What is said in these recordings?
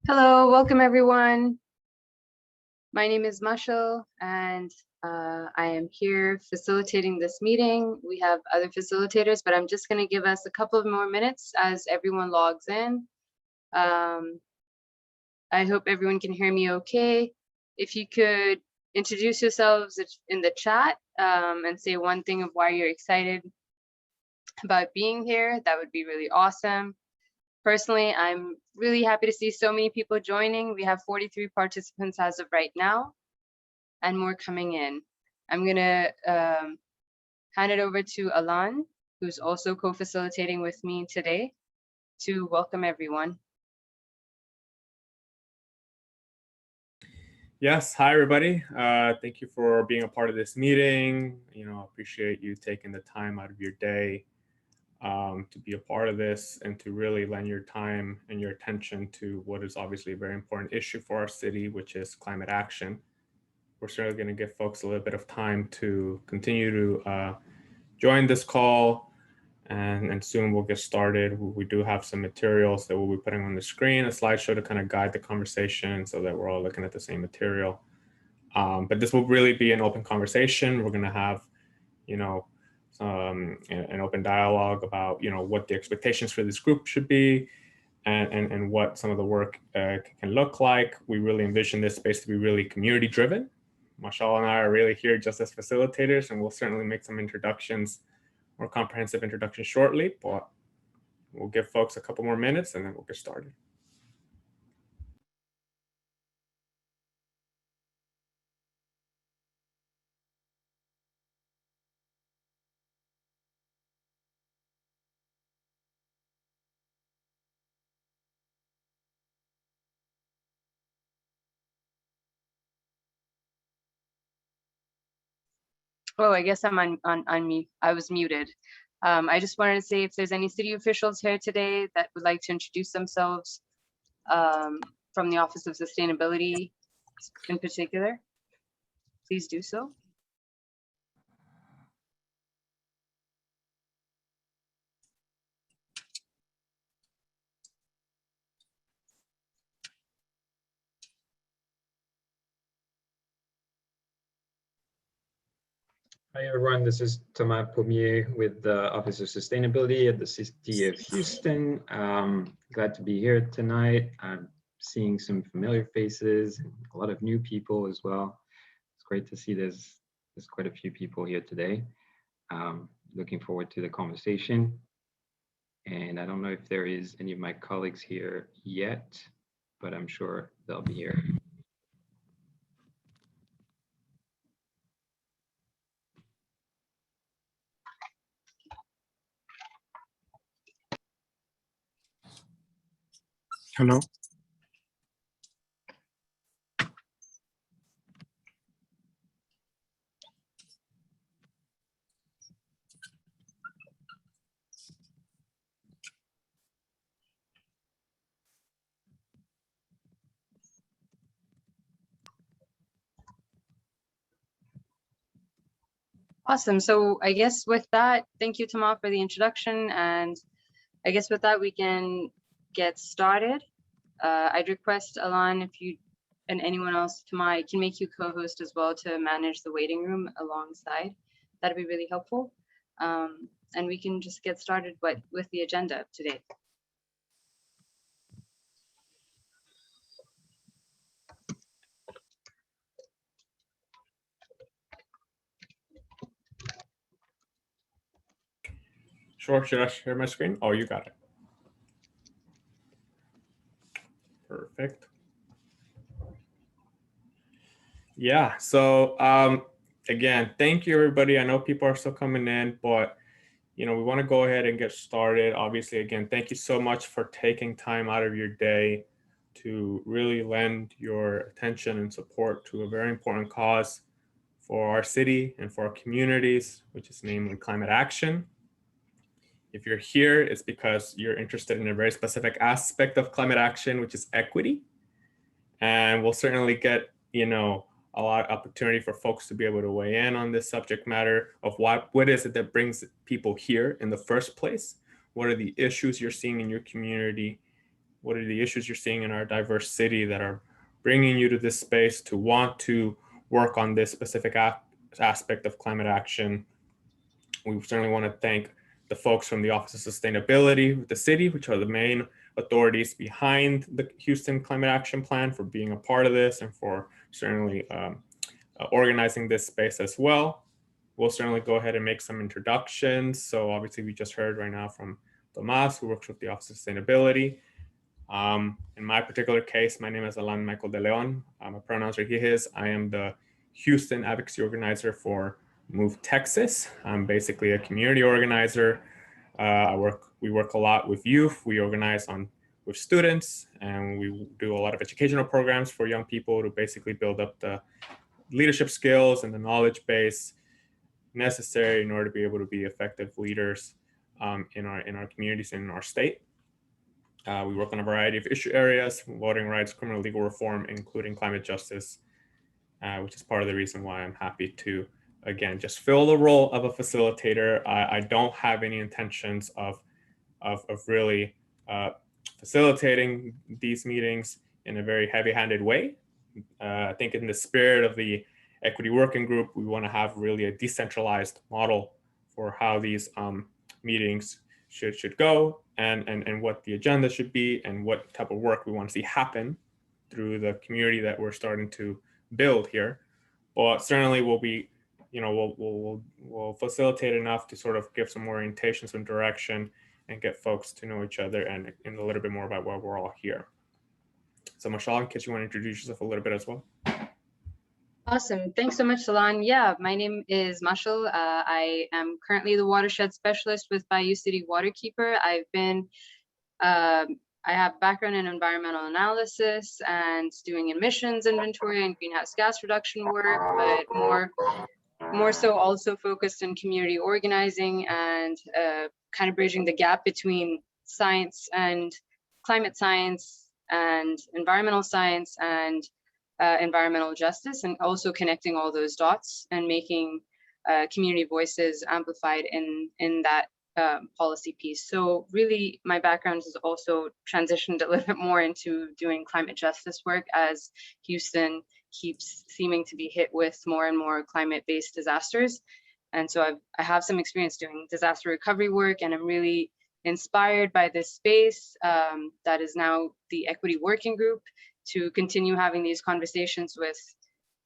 Hello, welcome everyone. My name is Mashal and I am here facilitating this meeting. We have other facilitators, but I'm just going to give us a couple of more minutes as everyone logs in. I hope everyone can hear me okay. If you could introduce yourselves in the chat and say one thing of why you're excited about being here, that would be really awesome. Personally, I'm really happy to see so many people joining. We have 43 participants as of right now and more coming in. I'm gonna hand it over to Alan, who's also co-facilitating with me today, to welcome everyone. Yes, hi everybody. Thank you for being a part of this meeting. Appreciate you taking the time out of your day to be a part of this and to really lend your time and your attention to what is obviously a very important issue for our city, which is climate action. We're certainly going to give folks a little bit of time to continue to join this call, and soon we'll get started. We do have some materials that we'll be putting on the screen, a slideshow to kind of guide the conversation so that we're all looking at the same material. But this will really be an open conversation. We're going to have, an open dialogue about, what the expectations for this group should be and what some of the work can look like. We really envision this space to be really community driven. Mashal and I are really here just as facilitators, and we'll certainly make some introductions, more comprehensive introductions shortly, but we'll give folks a couple more minutes and then we'll get started. Oh, I guess I'm on mute. I was muted. I just wanted to say if there's any city officials here today that would like to introduce themselves from the Office of Sustainability in particular, please do so. Hi everyone, this is Thomas Pommier with the Office of Sustainability at the City of Houston. Glad to be here tonight. I'm seeing some familiar faces and a lot of new people as well. It's great to see there's quite a few people here today. Looking forward to the conversation. And I don't know if there is any of my colleagues here yet, but I'm sure they'll be here. Hello. Awesome. So I guess with that, thank you, Thomas, for the introduction. And I guess with that, we can get started. I'd request Alan, if you and anyone else, Thomas, can make you co-host as well to manage the waiting room alongside. That'd be really helpful. And we can just get started with the agenda today. Sure, should I share my screen? Oh, you got it. Perfect. Yeah, so again, thank you everybody. I know people are still coming in, but we want to go ahead and get started. Obviously, again, thank you so much for taking time out of your day to really lend your attention and support to a very important cause for our city and for our communities, which is namely climate action. If you're here, it's because you're interested in a very specific aspect of climate action, which is equity. And we'll certainly get, a lot of opportunity for folks to be able to weigh in on this subject matter of what is it that brings people here in the first place? What are the issues you're seeing in your community? what are the issues you're seeing in our diverse city that are bringing you to this space to want to work on this specific aspect of climate action. We certainly want to thank the folks from the Office of Sustainability with the city, which are the main authorities behind the Houston Climate Action Plan, for being a part of this and for certainly organizing this space as well. We'll certainly go ahead and make some introductions. So obviously we just heard right now from Tomas, who works with the Office of Sustainability. In my particular case, my name is Alan Michael de Leon. My pronouns are he, his. I am the Houston advocacy organizer for Move Texas. I'm basically a community organizer. We work a lot with youth. We organize with students, and we do a lot of educational programs for young people to basically build up the leadership skills and the knowledge base necessary in order to be able to be effective leaders in our communities and in our state. We work on a variety of issue areas: voting rights, criminal legal reform, including climate justice, which is part of the reason why I'm happy to, again, just fill the role of a facilitator. I don't have any intentions of really facilitating these meetings in a very heavy-handed way. I think in the spirit of the Equity Working Group, we want to have really a decentralized model for how these meetings should go, and what the agenda should be, and what type of work we want to see happen through the community that we're starting to build here. But certainly we'll be, we'll facilitate enough to sort of give some orientation, some direction, and get folks to know each other and a little bit more about why we're all here. So Michelle, in case you want to introduce yourself a little bit as well. Awesome. Thanks so much, Salan. Yeah, my name is Mashal. I am currently the watershed specialist with Bayou City Waterkeeper. I have background in environmental analysis and doing emissions inventory and greenhouse gas reduction work, but more so also focused in community organizing and kind of bridging the gap between science and climate science and environmental science and environmental justice, and also connecting all those dots and making community voices amplified in that policy piece. So really my background has also transitioned a little bit more into doing climate justice work as Houston keeps seeming to be hit with more and more climate-based disasters. And so I have some experience doing disaster recovery work, and I'm really inspired by this space that is now the Equity Working Group, to continue having these conversations with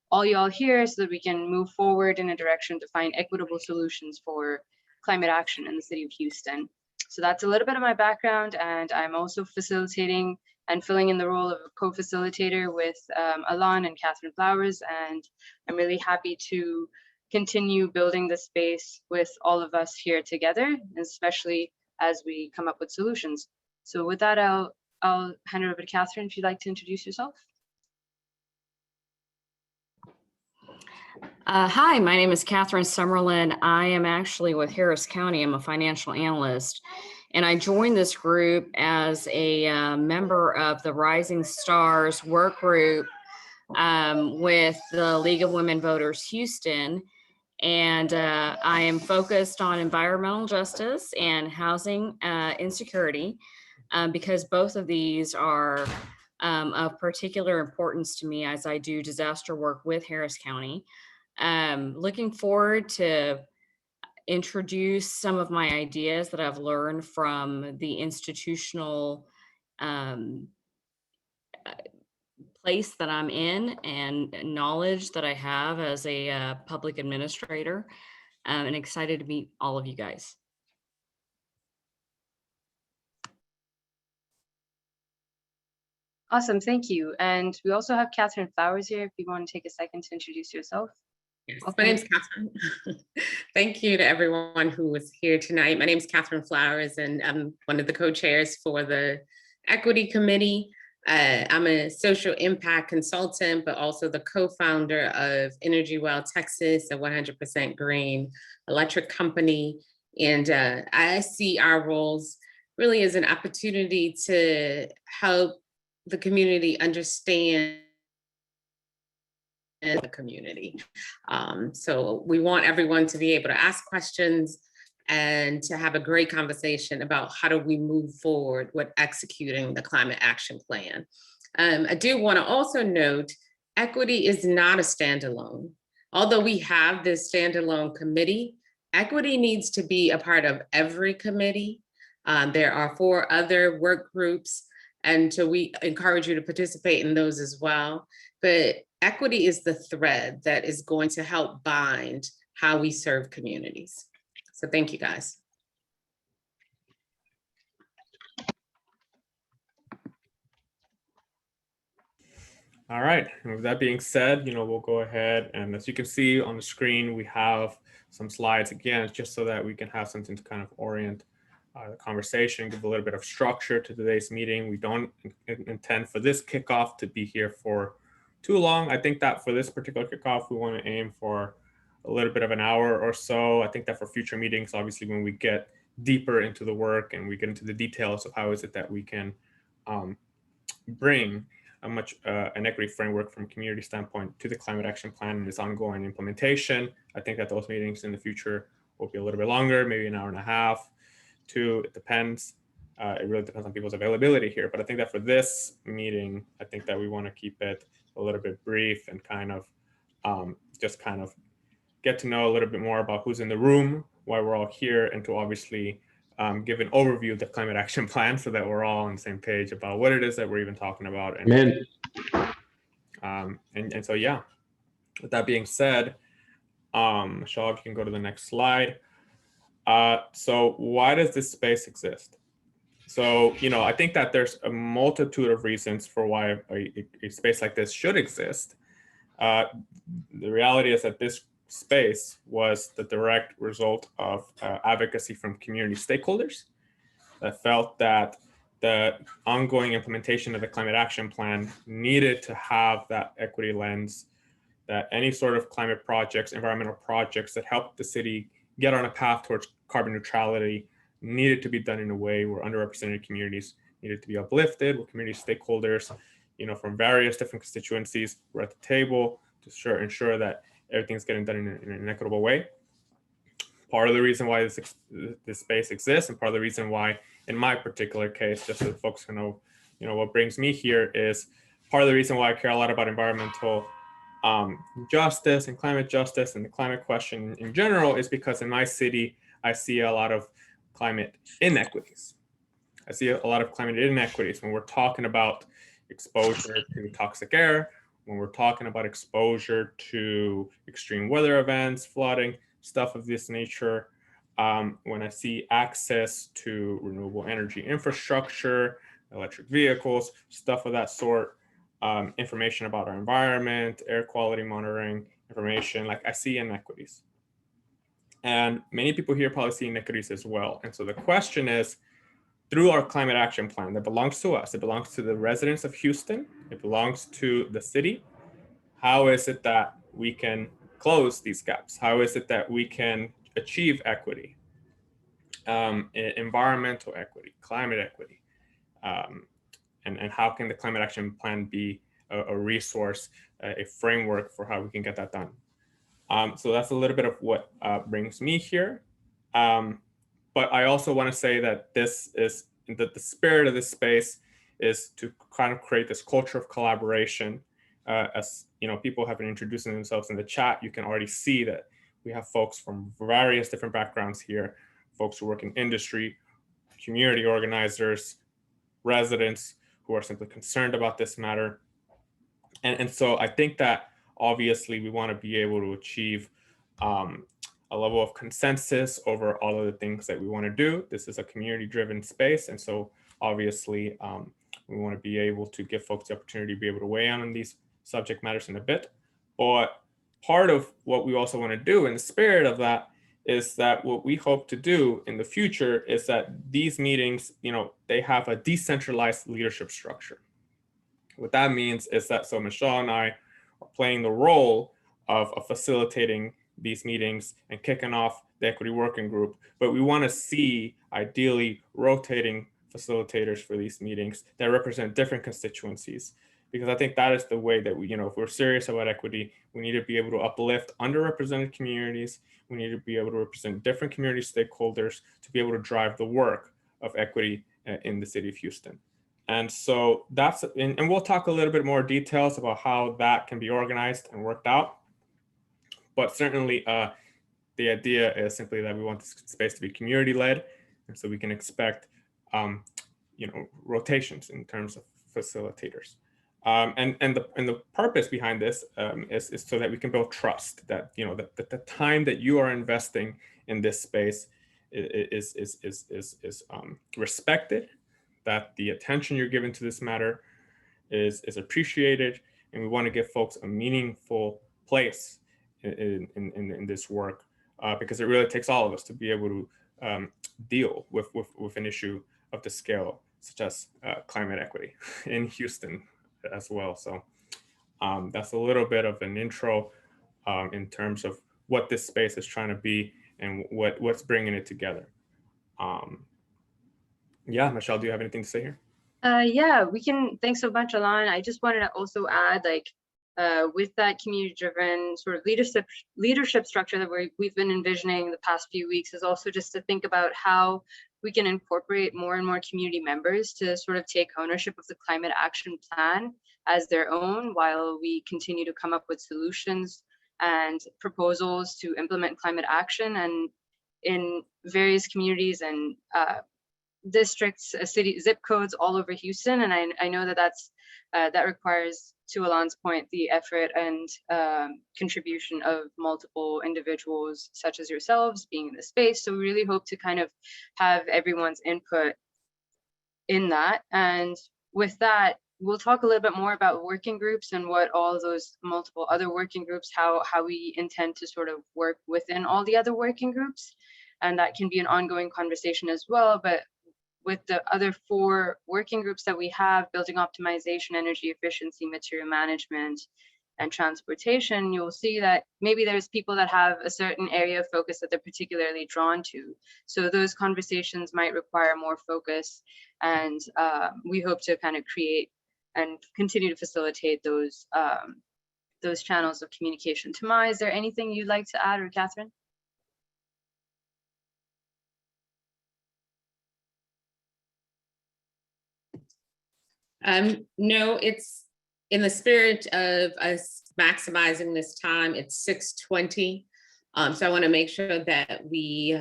all y'all here so that we can move forward in a direction to find equitable solutions for climate action in the city of Houston. So that's a little bit of my background, and I'm also facilitating and filling in the role of a co-facilitator with Alon and Catherine Flowers, and I'm really happy to continue building the space with all of us here together, especially as we come up with solutions. So with that, I'll hand it over to Catherine if you'd like to introduce yourself. Hi, my name is Catherine Summerlin. I am actually with Harris County. I'm a financial analyst, and I joined this group as a member of the Rising Stars work group with the League of Women Voters Houston. And I am focused on environmental justice and housing insecurity, because both of these are of particular importance to me as I do disaster work with Harris County. Looking forward to introduce some of my ideas that I've learned from the institutional place that I'm in and knowledge that I have as a public administrator, and excited to meet all of you guys. Awesome, thank you. And we also have Catherine Flowers here, if you want to take a second to introduce yourself. Yes, my name's Catherine. Thank you to everyone who was here tonight. My name is Catherine Flowers, and I'm one of the co-chairs for the Equity Committee. I'm a social impact consultant, but also the co-founder of Energy Well Texas, a 100% green electric company. And I see our roles really as an opportunity to help the community understand the community. So we want everyone to be able to ask questions, and to have a great conversation about how do we move forward with executing the climate action plan. I do want to also note, equity is not a standalone. Although we have this standalone committee, equity needs to be a part of every committee. There are 4 other work groups, and so we encourage you to participate in those as well. But equity is the thread that is going to help bind how we serve communities. So thank you, guys. All right, and with that being said, we'll go ahead, and as you can see on the screen, we have some slides again, just so that we can have something to kind of orient the conversation, give a little bit of structure to today's meeting. We don't intend for this kickoff to be here for too long. I think that for this particular kickoff, we want to aim for a little bit of an hour or so. I think that for future meetings, obviously, when we get deeper into the work and we get into the details of how is it that we can bring an equity framework from a community standpoint to the climate action plan and its ongoing implementation. I think that those meetings in the future will be a little bit longer, maybe an hour and a half, 2, it depends. It really depends on people's availability here. But I think that for this meeting, I think that we want to keep it a little bit brief and kind of just kind of get to know a little bit more about who's in the room, why we're all here, and to obviously give an overview of the climate action plan so that we're all on the same page about what it is that we're even talking about. And, and so, yeah, with that being said, Michelle, if you can go to the next slide. So why does this space exist? So, I think that there's a multitude of reasons for why a space like this should exist. The reality is that this space was the direct result of advocacy from community stakeholders that felt that the ongoing implementation of the climate action plan needed to have that equity lens, that any sort of climate projects, environmental projects that helped the city get on a path towards carbon neutrality needed to be done in a way where underrepresented communities needed to be uplifted, where community stakeholders, from various different constituencies were at the table to ensure that everything's getting done in an equitable way. Part of the reason why this space exists, and part of the reason why, in my particular case, just so folks can know, what brings me here is part of the reason why I care a lot about environmental justice and climate justice and the climate question in general is because in my city, I see a lot of climate inequities. I see a lot of climate inequities when we're talking about exposure to toxic air, when we're talking about exposure to extreme weather events, flooding, stuff of this nature, when I see access to renewable energy infrastructure, electric vehicles, stuff of that sort, information about our environment, air quality monitoring, information, like I see inequities. And many people here probably see inequities as well. And so the question is, through our climate action plan that belongs to us, it belongs to the residents of Houston, it belongs to the city, how is it that we can close these gaps? How is it that we can achieve equity, environmental equity, climate equity? And how can the climate action plan be a resource, a framework for how we can get that done? So that's a little bit of what brings me here. But I also want to say that the spirit of this space is to kind of create this culture of collaboration. As people have been introducing themselves in the chat, you can already see that we have folks from various different backgrounds here, folks who work in industry, community organizers, residents who are simply concerned about this matter. And so I think that obviously we want to be able to achieve a level of consensus over all of the things that we want to do. This is a community-driven space. And so obviously we want to be able to give folks the opportunity to be able to weigh in on these subject matters in a bit. But part of what we also want to do in the spirit of that is that what we hope to do in the future is that these meetings, they have a decentralized leadership structure. What that means is that, so Michelle and I are playing the role of facilitating these meetings and kicking off the equity working group, but we want to see ideally rotating facilitators for these meetings that represent different constituencies, because I think that is the way that we, if we're serious about equity, we need to be able to uplift underrepresented communities. We need to be able to represent different community stakeholders to be able to drive the work of equity in the city of Houston. And so that's, and we'll talk a little bit more details about how that can be organized and worked out. But certainly the idea is simply that we want this space to be community led. And so we can expect, rotations in terms of facilitators. And the purpose behind this is so that we can build trust that, that the time that you are investing in this space is respected, that the attention you're giving to this matter is appreciated, and we want to give folks a meaningful place in this work, because it really takes all of us to be able to deal with an issue of the scale, such as climate equity in Houston as well. So that's a little bit of an intro in terms of what this space is trying to be and what's bringing it together. Yeah, Michelle, do you have anything to say here? Yeah, we can. Thanks so much, Alon. I just wanted to also add, with that community-driven sort of leadership structure that we've been envisioning the past few weeks, is also just to think about how we can incorporate more and more community members to sort of take ownership of the climate action plan as their own, while we continue to come up with solutions and proposals to implement climate action. And in various communities and districts, city zip codes all over Houston. And I know that requires, to Alon's point, the effort and contribution of multiple individuals such as yourselves being in the space. So we really hope to kind of have everyone's input in that. And with that, we'll talk a little bit more about working groups and what all those multiple other working groups, how we intend to sort of work within all the other working groups. And that can be an ongoing conversation as well. But with the other 4 working groups that we have, building optimization, energy efficiency, material management, and transportation, you'll see that maybe there's people that have a certain area of focus that they're particularly drawn to. So those conversations might require more focus, and we hope to kind of create and continue to facilitate those channels of communication. Tamai, is there anything you'd like to add, or Catherine? No, it's in the spirit of us maximizing this time. It's 6:20. So I want to make sure that we,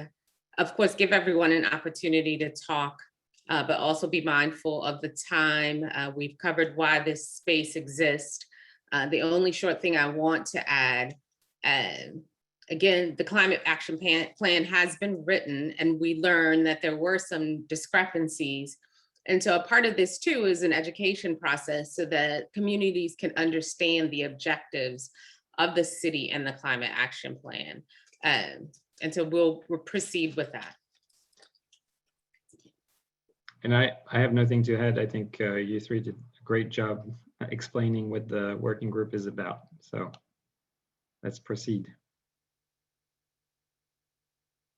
of course, give everyone an opportunity to talk, but also be mindful of the time. We've covered why this space exists. The only short thing I want to add, again, the climate action plan has been written, and we learned that there were some discrepancies. And so a part of this too is an education process so that communities can understand the objectives of the city and the climate action plan. And so we'll proceed with that. And I have nothing to add. I think you 3 did a great job explaining what the working group is about. So let's proceed.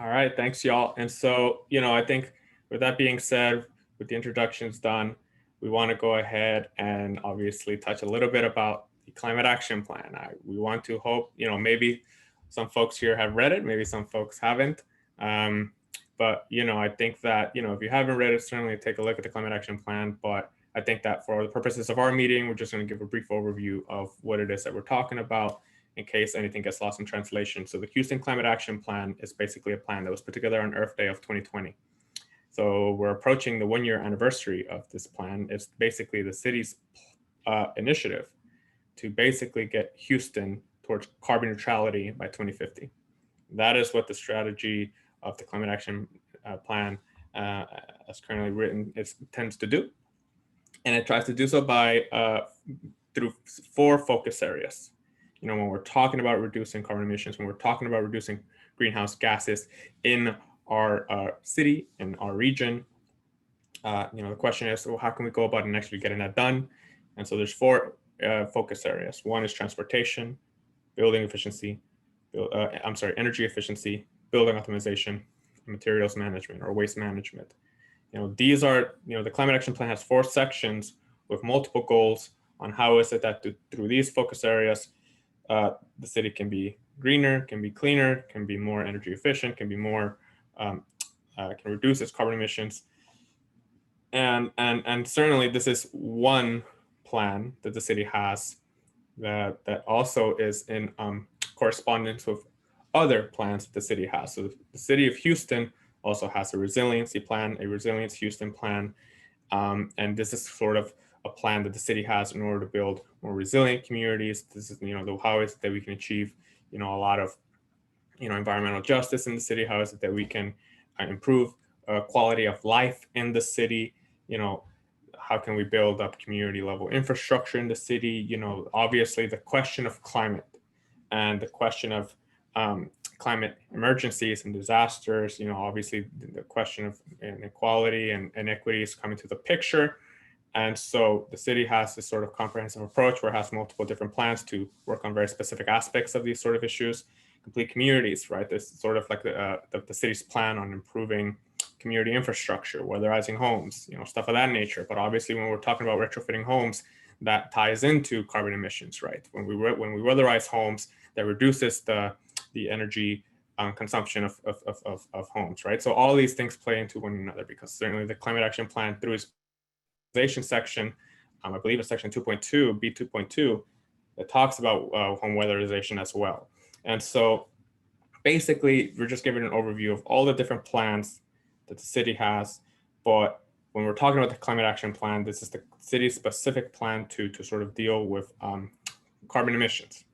All right, thanks y'all. And so, I think with that being said, with the introductions done, we want to go ahead and obviously touch a little bit about the climate action plan. We want to hope, maybe some folks here have read it, maybe some folks haven't. But, I think that, if you haven't read it, certainly take a look at the climate action plan. But I think that for the purposes of our meeting, we're just going to give a brief overview of what it is that we're talking about in case anything gets lost in translation. So the Houston Climate Action Plan is basically a plan that was put together on Earth Day of 2020. So we're approaching the 1-year anniversary of this plan. It's basically the city's initiative to basically get Houston towards carbon neutrality by 2050. That is what the strategy of the climate action plan, as currently written, tends to do. And it tries to do so by through 4 focus areas. When we're talking about reducing carbon emissions, when we're talking about reducing greenhouse gases in our city and our region, the question is, well, how can we go about and actually getting that done? And so there's 4 focus areas. One is transportation, building efficiency, energy efficiency, building optimization, materials management or waste management. These are, the climate action plan has 4 sections with multiple goals on how is it that through these focus areas, the city can be greener, can be cleaner, can be more energy efficient, can be more, can reduce its carbon emissions. And certainly this is one plan that the city has that also is in correspondence with other plans that the city has. So the city of Houston also has a resiliency plan, a Resilience Houston plan. And this is sort of a plan that the city has in order to build more resilient communities. This is, how is it that we can achieve, a lot of, environmental justice in the city? How is it that we can improve quality of life in the city? How can we build up community level infrastructure in the city? Obviously the question of climate and the question of climate emergencies and disasters, obviously the question of inequality and inequities come into the picture. And so the city has this sort of comprehensive approach where it has multiple different plans to work on very specific aspects of these sort of issues. Complete communities, right? This is sort of like the city's plan on improving community infrastructure, weatherizing homes, stuff of that nature. But obviously when we're talking about retrofitting homes, that ties into carbon emissions, right? When we weatherize homes, that reduces the energy consumption of homes, right? So all these things play into one another, because certainly the Climate Action Plan through its section, I believe it's section 2.2, B2.2, that talks about home weatherization as well. And so basically, we're just giving an overview of all the different plans that the city has. But when we're talking about the Climate Action Plan, this is the city's specific plan to sort of deal with carbon emissions.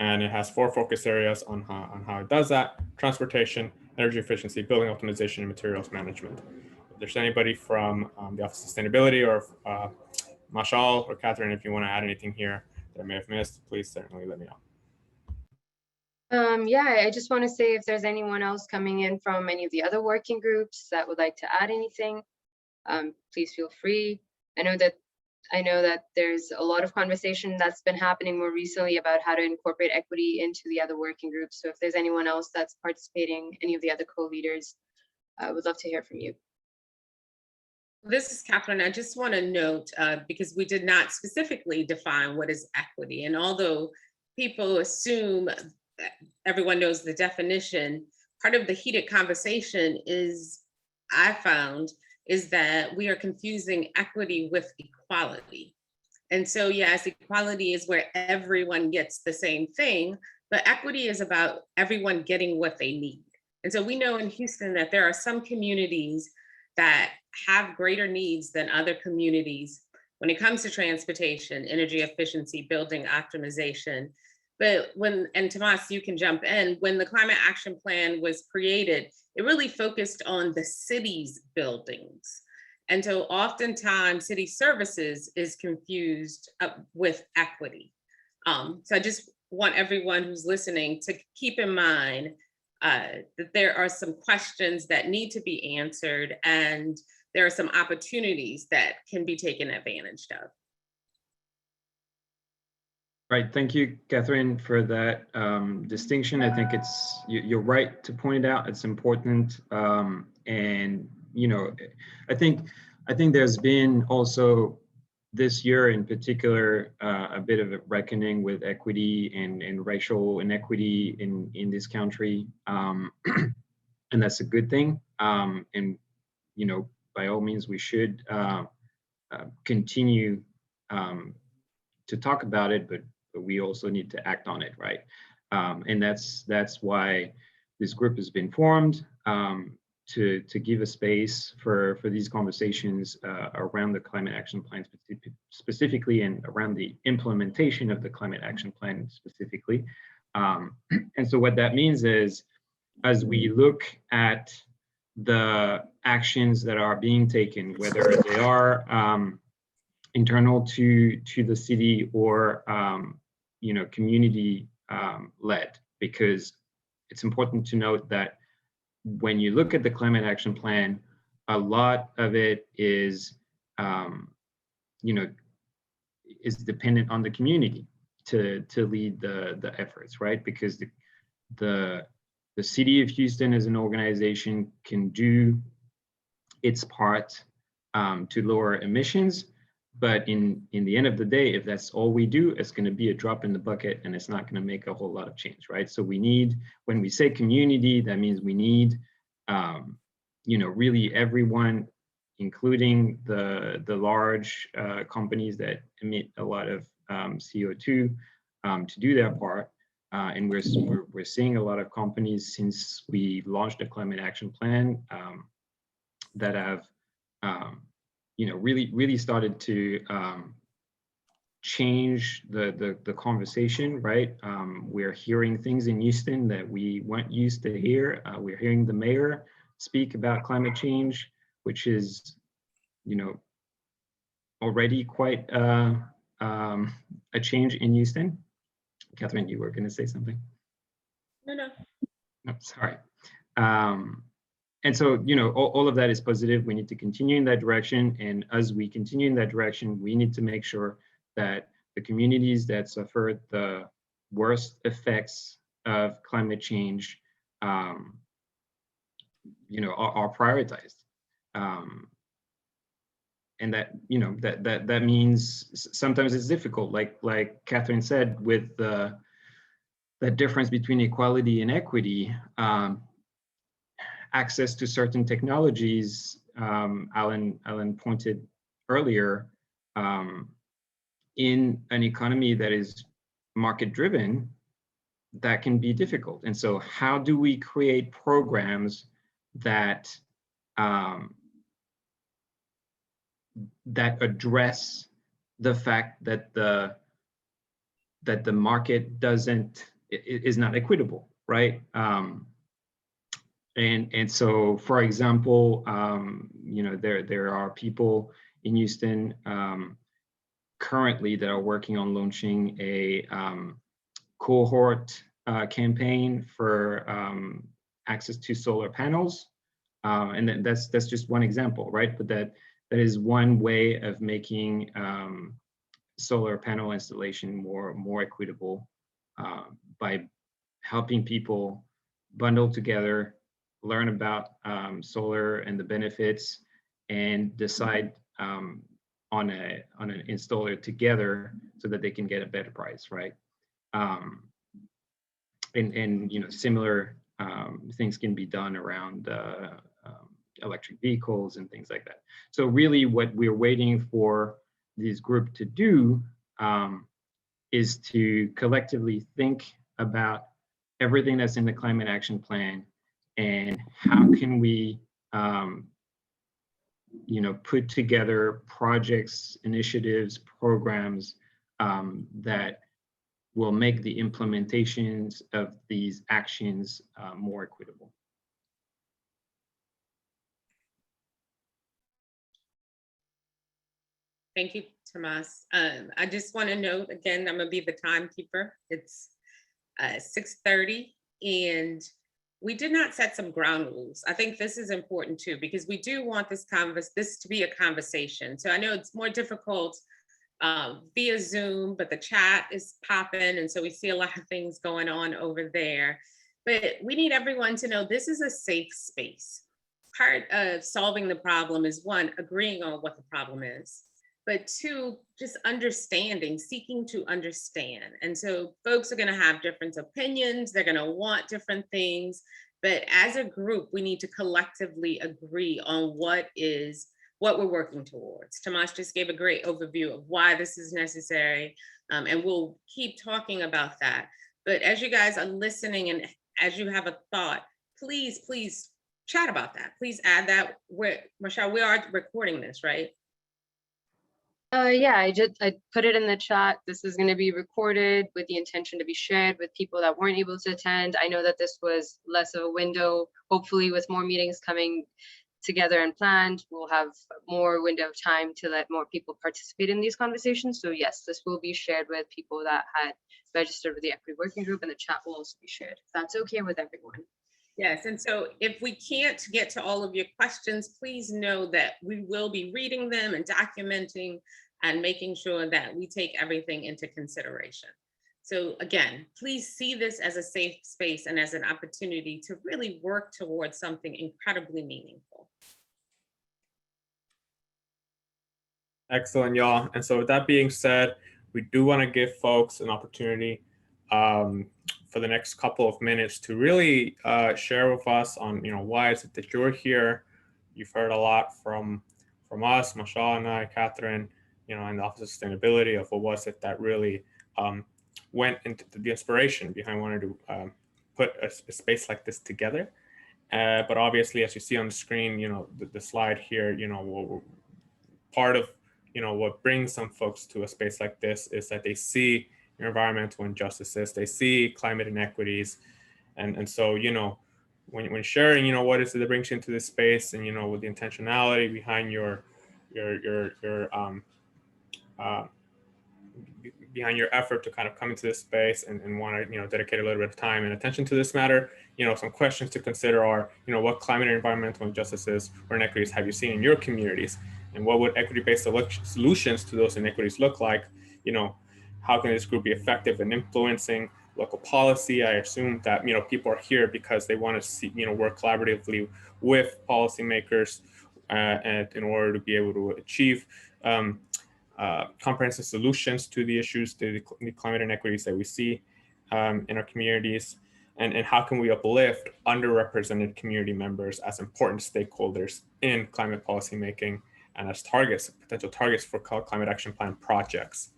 And it has 4 focus areas on how it does that: transportation, energy efficiency, building optimization, and materials management. If there's anybody from the Office of Sustainability, or Mashal or Catherine, if you want to add anything here that I may have missed, please certainly let me know. Yeah, I just want to say, if there's anyone else coming in from any of the other working groups that would like to add anything, please feel free. I know that there's a lot of conversation that's been happening more recently about how to incorporate equity into the other working groups. So if there's anyone else that's participating, any of the other co-leaders, I would love to hear from you. This is Catherine. I just want to note, because we did not specifically define what is equity. And although people assume that everyone knows the definition, part of the heated conversation I found, is that we are confusing equity with equality. And so yes, equality is where everyone gets the same thing, but equity is about everyone getting what they need. And so we know in Houston that there are some communities that have greater needs than other communities when it comes to transportation, energy efficiency, building optimization. But and Tomas, you can jump in, when the Climate Action Plan was created, it really focused on the city's buildings. And so oftentimes city services is confused with equity. So I just want everyone who's listening to keep in mind that there are some questions that need to be answered, and there are some opportunities that can be taken advantage of. Right, thank you, Catherine, for that distinction. I think you're right to point it out. It's important, and I think there's been also this year in particular a bit of a reckoning with equity and racial inequity in this country, and that's a good thing. And by all means, we should continue to talk about it, but we also need to act on it, right? And that's why this group has been formed, to give a space for these conversations around the Climate Action Plan specifically, and around the implementation of the Climate Action Plan specifically. And so what that means is, as we look at the actions that are being taken, whether they are internal to the city or community led, because it's important to note that when you look at the Climate Action Plan, a lot of it is is dependent on the community to lead the efforts, right? Because the city of Houston as an organization can do its part to lower emissions, But in the end of the day, if that's all we do, it's going to be a drop in the bucket, and it's not going to make a whole lot of change, right? So we need, when we say community, that means we need, really everyone, including the large companies that emit a lot of CO2, to do their part. And we're seeing a lot of companies since we launched the climate action plan that have really started to change the conversation, right? We're hearing things in Houston that we weren't used to hear. We're hearing the mayor speak about climate change, which is, already quite a change in Houston. Catherine, you were going to say something? No. No, sorry. And so, all of that is positive. We need to continue in that direction. And as we continue in that direction, we need to make sure that the communities that suffer the worst effects of climate change, are prioritized. And that means sometimes it's difficult, like Catherine said, with the difference between equality and equity. Access to certain technologies, Alan pointed earlier, in an economy that is market driven, that can be difficult. And so how do we create programs that that address the fact that the market is not equitable, right? And so, for example, there are people in Houston currently that are working on launching a cohort campaign for access to solar panels, and that's just one example, right? But that is one way of making solar panel installation more equitable by helping people bundle together, learn about solar and the benefits, and decide on an installer together so that they can get a better price, right? And similar things can be done around electric vehicles and things like that. So really, what we're waiting for this group to do is to collectively think about everything that's in the climate action plan, and how can we put together projects, initiatives, programs that will make the implementations of these actions more equitable. Thank you, Tomas. I just want to note, again, I'm going to be the timekeeper. It's 6:30, and we did not set some ground rules. I think this is important too, because we do want this to be a conversation. So I know it's more difficult via Zoom, but the chat is popping, and so we see a lot of things going on over there. But we need everyone to know this is a safe space. Part of solving the problem is, one, agreeing on what the problem is, but two, just understanding, seeking to understand. And so folks are going to have different opinions. They're going to want different things. But as a group, we need to collectively agree on what we're working towards. Tomas just gave a great overview of why this is necessary. And we'll keep talking about that. But as you guys are listening and as you have a thought, please chat about that. Please add that. Michelle, we are recording this, right? Yeah, I put it in the chat. This is going to be recorded with the intention to be shared with people that weren't able to attend. I know that this was less of a window. Hopefully, with more meetings coming together and planned, we'll have more window of time to let more people participate in these conversations. So yes, this will be shared with people that had registered with the Equity Working Group, and the chat will also be shared, if that's okay with everyone. Yes, and so if we can't get to all of your questions, please know that we will be reading them and documenting and making sure that we take everything into consideration. So again, please see this as a safe space and as an opportunity to really work towards something incredibly meaningful. Excellent, y'all. And so with that being said, we do want to give folks an opportunity for the next couple of minutes to really share with us on, why is it that you're here? You've heard a lot from us, Mashal and I, Catherine, in the Office of Sustainability, of what was it that really went into the inspiration behind wanting to put a space like this together. But obviously, as you see on the screen, the slide here, part of what brings some folks to a space like this is that they see environmental injustices, they see climate inequities, and so when sharing what is it that brings you into this space, and with the intentionality behind your behind your effort to kind of come into this space and want to dedicate a little bit of time and attention to this matter, some questions to consider are what climate and environmental injustices or inequities have you seen in your communities, and what would equity-based solutions to those inequities look like? How can this group be effective in influencing local policy? I assume that people are here because they want to see work collaboratively with policymakers and in order to be able to achieve comprehensive solutions to the issues, to the climate inequities that we see in our communities, and how can we uplift underrepresented community members as important stakeholders in climate policy making and as potential targets for climate action plan projects.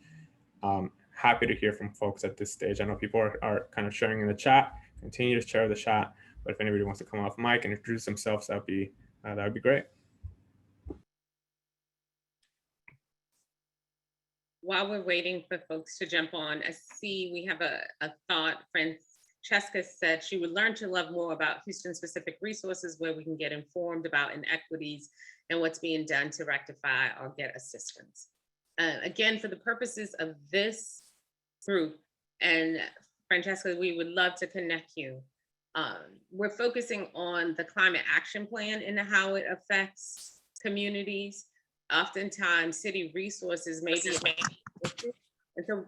Happy to hear from folks at this stage. I know people are kind of sharing in the chat. Continue to share the chat, but if anybody wants to come off mic and introduce themselves, that would be great. While we're waiting for folks to jump on, I see we have a thought. Francesca said she would learn to love more about Houston-specific resources where we can get informed about inequities and what's being done to rectify or get assistance. Again, for the purposes of this group, and Francesca, we would love to connect you. We're focusing on the climate action plan and how it affects communities. Oftentimes city resources may be,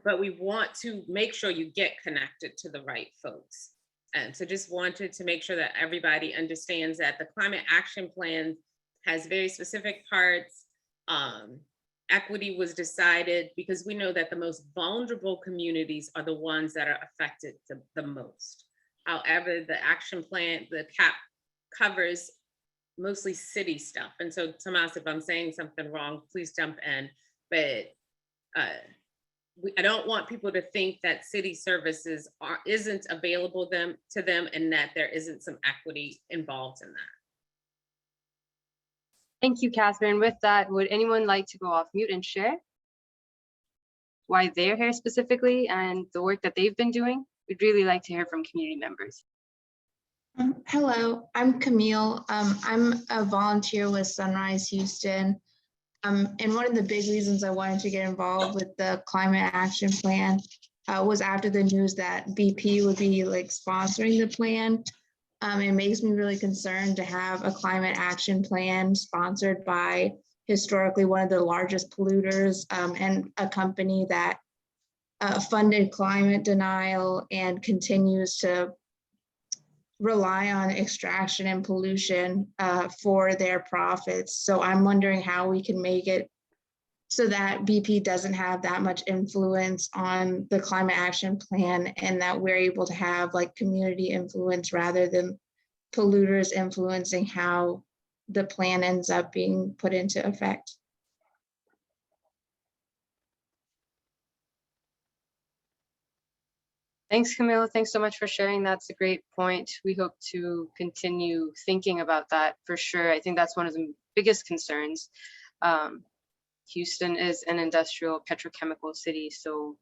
but we want to make sure you get connected to the right folks. And so just wanted to make sure that everybody understands that the climate action plan has very specific parts. Equity was decided because we know that the most vulnerable communities are the ones that are affected the most. However, the action plan, the CAP, covers mostly city stuff. And so Tomas, if I'm saying something wrong, please jump in. But I don't want people to think that city services isn't available to them and that there isn't some equity involved in that. Thank you, Catherine. With that, would anyone like to go off mute and share why they're here specifically and the work that they've been doing? We'd really like to hear from community members. Hello, I'm Camille. I'm a volunteer with Sunrise Houston. And one of the big reasons I wanted to get involved with the climate action plan was after the news that BP would be sponsoring the plan. It makes me really concerned to have a climate action plan sponsored by historically one of the largest polluters and a company that funded climate denial and continues to rely on extraction and pollution for their profits. So I'm wondering how we can make it so that BP doesn't have that much influence on the climate action plan, and that we're able to have community influence rather than polluters influencing how the plan ends up being put into effect. Thanks, Camille. Thanks so much for sharing. That's a great point. We hope to continue thinking about that for sure. I think that's one of the biggest concerns. Houston is an industrial petrochemical city. So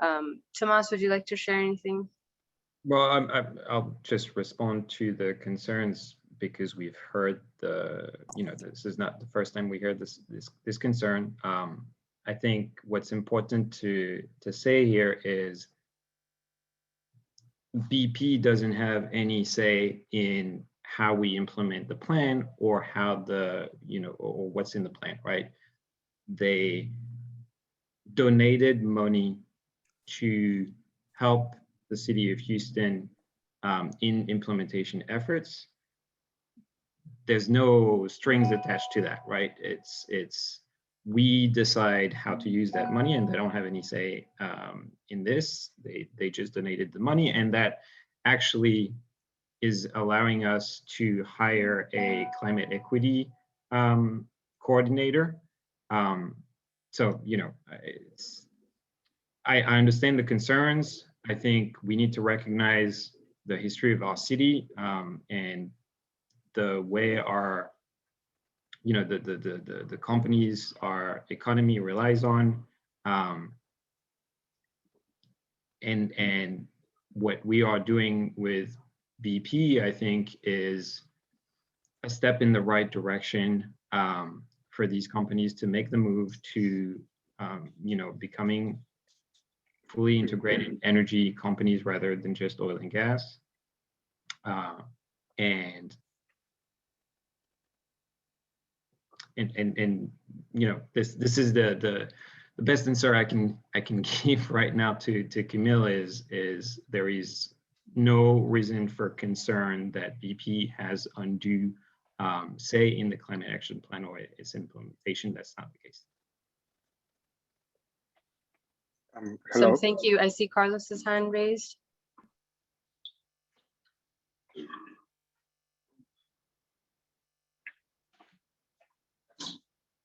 Tomas, would you like to share anything? Well, I'll just respond to the concerns because we've heard this is not the first time we heard this concern. I think what's important to say here is BP doesn't have any say in how we implement the plan or how or what's in the plan, right? They donated money to help the city of Houston in implementation efforts. There's no strings attached to that, right? It's we decide how to use that money, and they don't have any say in this. They just donated the money, and that actually is allowing us to hire a climate equity coordinator. So, you know, I understand the concerns. I think we need to recognize the history of our city and the way our, you know, the companies our economy relies on, and what we are doing with BP, I think, is a step in the right direction for these companies to make the move to, you know, becoming fully integrated energy companies rather than just oil and gas. And you know, this is the best answer I can give right now to Camille is there is no reason for concern that BP has undue say in the climate action plan or its implementation. That's not the case. So Hello. thank you. I see Carlos's hand raised.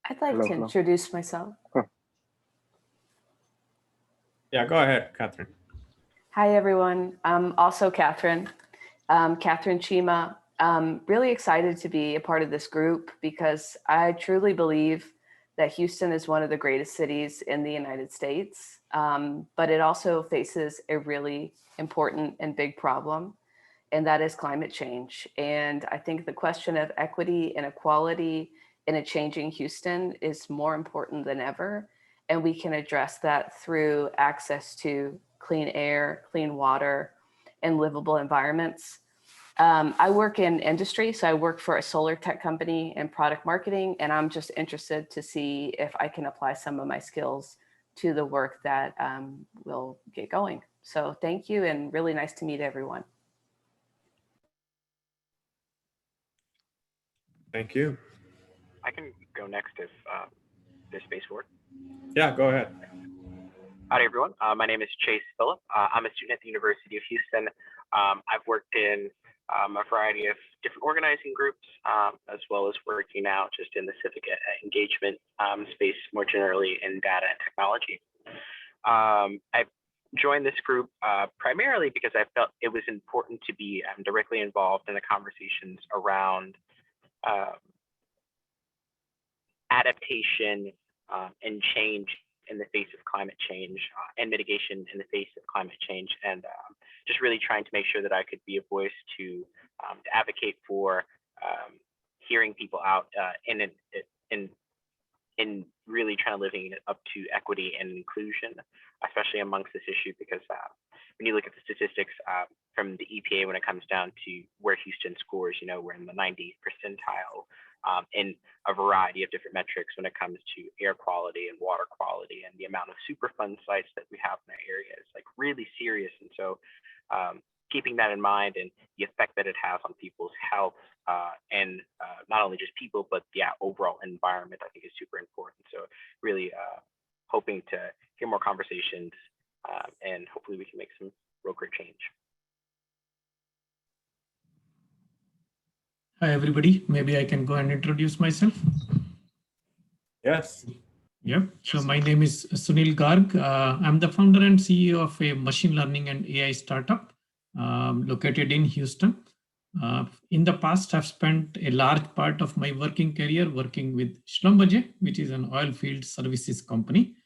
I'd like to Hello. introduce myself. Yeah, go ahead, Catherine. Hi, everyone. I'm also Catherine, Catherine Chima. Really excited to be a part of this group because I truly believe that Houston is one of the greatest cities in the United States, but it also faces a really important and big problem, and that is climate change. And I think the question of equity and equality in a changing Houston is more important than ever. And we can address that through access to clean air, clean water, and livable environments. I work in industry, so I work for a solar tech company in product marketing, and I'm just interested to see if I can apply some of my skills to the work that will get going. So thank you, and really nice to meet everyone. Thank you. I can go next if there's space for it. Yeah, go ahead. Howdy, everyone. My name is Chase Phillip. I'm a student at the University of Houston. I've worked in a variety of different organizing groups, as well as working out just in the civic engagement space more generally in data and technology. I joined this group primarily because I felt it was important to be directly involved in the conversations around adaptation and change in the face of climate change and mitigation in the face of climate change, and just really trying to make sure that I could be a voice to advocate for hearing people out in really trying to living it up to equity and inclusion, especially amongst this issue, because when you look at the statistics from the EPA, when it comes down to where Houston scores, you know, we're in the 90th percentile in a variety of different metrics when it comes to air quality and water quality, and the amount of Superfund sites that we have in that area is like really serious. And so keeping that in mind and the effect that it has on people's health and not only just people, but the overall environment, I think is super important. So really hoping to hear more conversations and hopefully we can make some real great change. Hi, everybody. Maybe I can go and introduce myself. Yes. Yeah. So my name is Sunil Garg. I'm the founder and CEO of a machine learning and AI startup located in Houston. In the past, I've spent a large part of my working career working with Schlumberger, which is an oil field services company.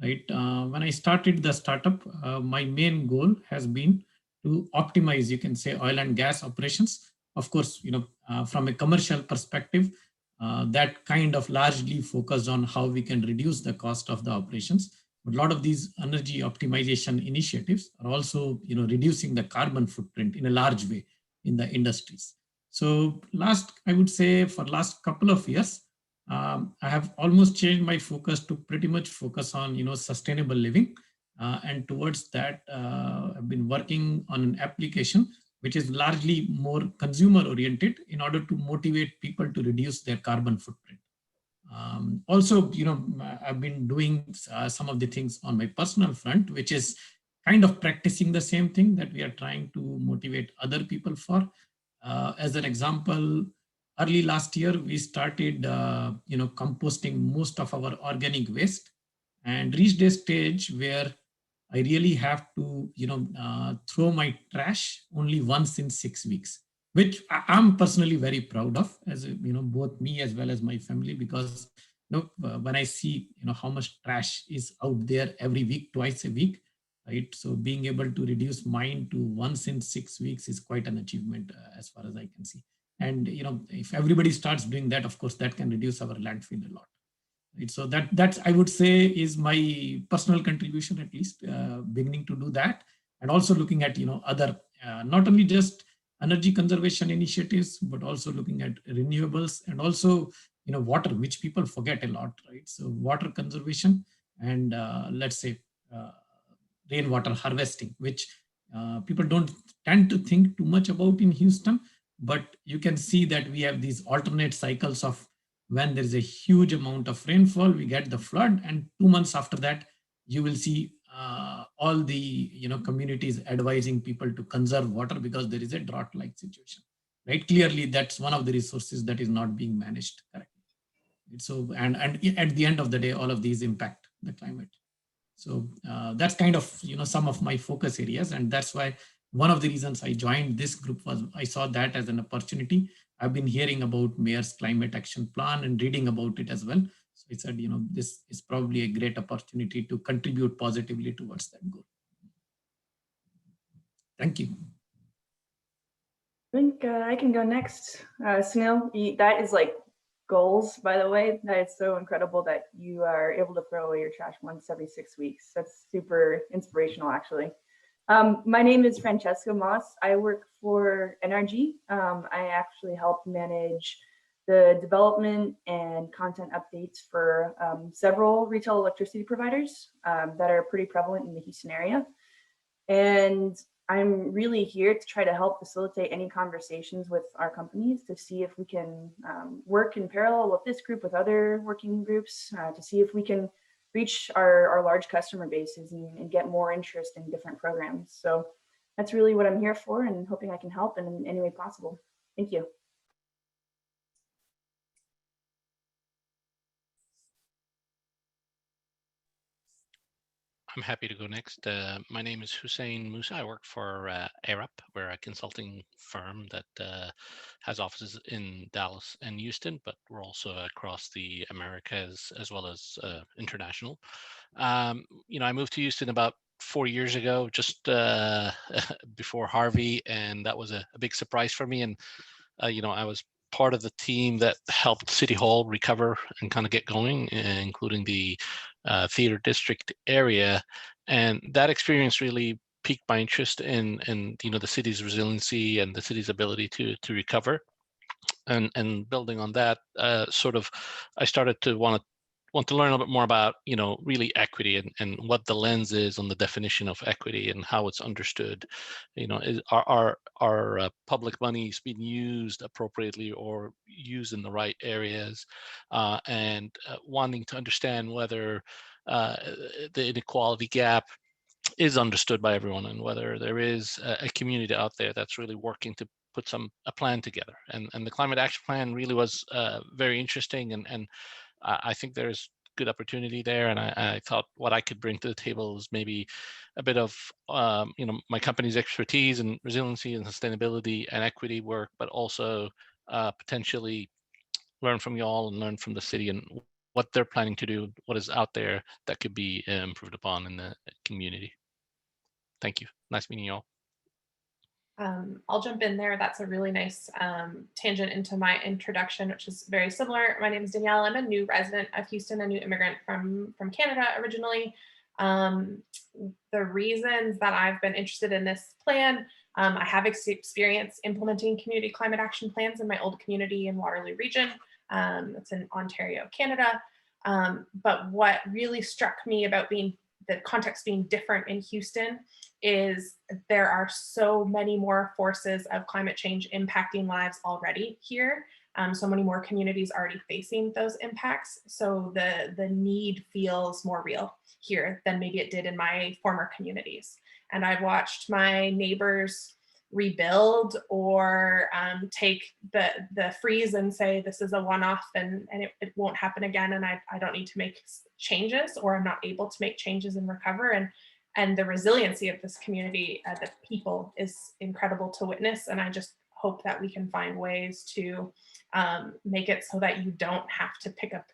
Right. When I started the startup, my main goal has been to optimize, you can say, oil and gas operations. Of course, you know, from a commercial perspective, that kind of largely focused on how we can reduce the cost of the operations. But a lot of these energy optimization initiatives are also, you know, reducing the carbon footprint in a large way in the industries. So I would say for last couple of years, I have almost changed my focus to pretty much focus on, you know, sustainable living. And towards that, I've been working on an application which is largely more consumer oriented in order to motivate people to reduce their carbon footprint. Also, I've been doing some of the things on my personal front, which is kind of practicing the same thing that we are trying to motivate other people for. As an example, early last year, we started, composting most of our organic waste and reached a stage where I really have to, throw my trash only once in 6 weeks, which I'm personally very proud of, as both me as well as my family, because when I see how much trash is out there every week, twice a week, right? So being able to reduce mine to once in 6 weeks is quite an achievement as far as I can see. And if everybody starts doing that, of course, that can reduce our landfill a lot. Right? So that's I would say is my personal contribution, at least beginning to do that, and also looking at other not only just energy conservation initiatives, but also looking at renewables and also water, which people forget a lot, right? So water conservation and let's say rainwater harvesting, which people don't tend to think too much about in Houston, but you can see that we have these alternate cycles of when there is a huge amount of rainfall, we get the flood, and 2 months after that, you will see all the communities advising people to conserve water because there is a drought-like situation, right? Clearly, that's one of the resources that is not being managed correctly. So, and at the end of the day, all of these impact the climate. So that's kind of some of my focus areas, and that's why one of the reasons I joined this group was I saw that as an opportunity. I've been hearing about Mayor's Climate Action Plan and reading about it as well. So I said, this is probably a great opportunity to contribute positively towards that goal. Thank you. I think I can go next. Sunil, that is like goals, by the way. That is so incredible that you are able to throw away your trash once every 6 weeks. That's super inspirational, actually. My name is Francesca Moss. I work for NRG. I actually help manage the development and content updates for several retail electricity providers that are pretty prevalent in the Houston area. And I'm really here to try to help facilitate any conversations with our companies to see if we can work in parallel with this group, with other working groups, to see if we can reach our large customer bases and get more interest in different programs. So that's really what I'm here for, and hoping I can help in any way possible. Thank you. I'm happy to go next. My name is Hussein Musa. I work for ARAP. We're a consulting firm that has offices in Dallas and Houston, but we're also across the Americas as well as international. I moved to Houston about 4 years ago, just before Harvey, and that was a big surprise for me. And I was part of the team that helped City Hall recover and kind of get going, including the theater district area. And that experience really piqued my interest in the city's resiliency and the city's ability to recover. And building on that, I started to want to learn a little bit more about really equity and what the lens is on the definition of equity and how it's understood. Are public monies being used appropriately or used in the right areas, and wanting to understand whether the inequality gap is understood by everyone, and whether there is a community out there that's really working to put a plan together. And the climate action plan really was very interesting, and I think there's good opportunity there. And I thought what I could bring to the table is maybe a bit of my company's expertise in resiliency and sustainability and equity work, but also potentially learn from y'all and learn from the city and what they're planning to do, what is out there that could be improved upon in the community. Thank you. Nice meeting you all. I'll jump in there. That's a really nice tangent into my introduction, which is very similar. My name is Danielle. I'm a new resident of Houston, a new immigrant from Canada originally. The reasons that I've been interested in this plan, I have experience implementing community climate action plans in my old community in Waterloo region. It's in Ontario, Canada. But what really struck me about being the context being different in Houston is there are so many more forces of climate change impacting lives already here. So many more communities already facing those impacts. So the need feels more real here than maybe it did in my former communities. And I've watched my neighbors rebuild or take the freeze and say, this is a one-off and it won't happen again. And I don't need to make changes, or I'm not able to make changes and recover. And the resiliency of this community, the people, is incredible to witness. And I just hope that we can find ways to make it so that you don't have to pick up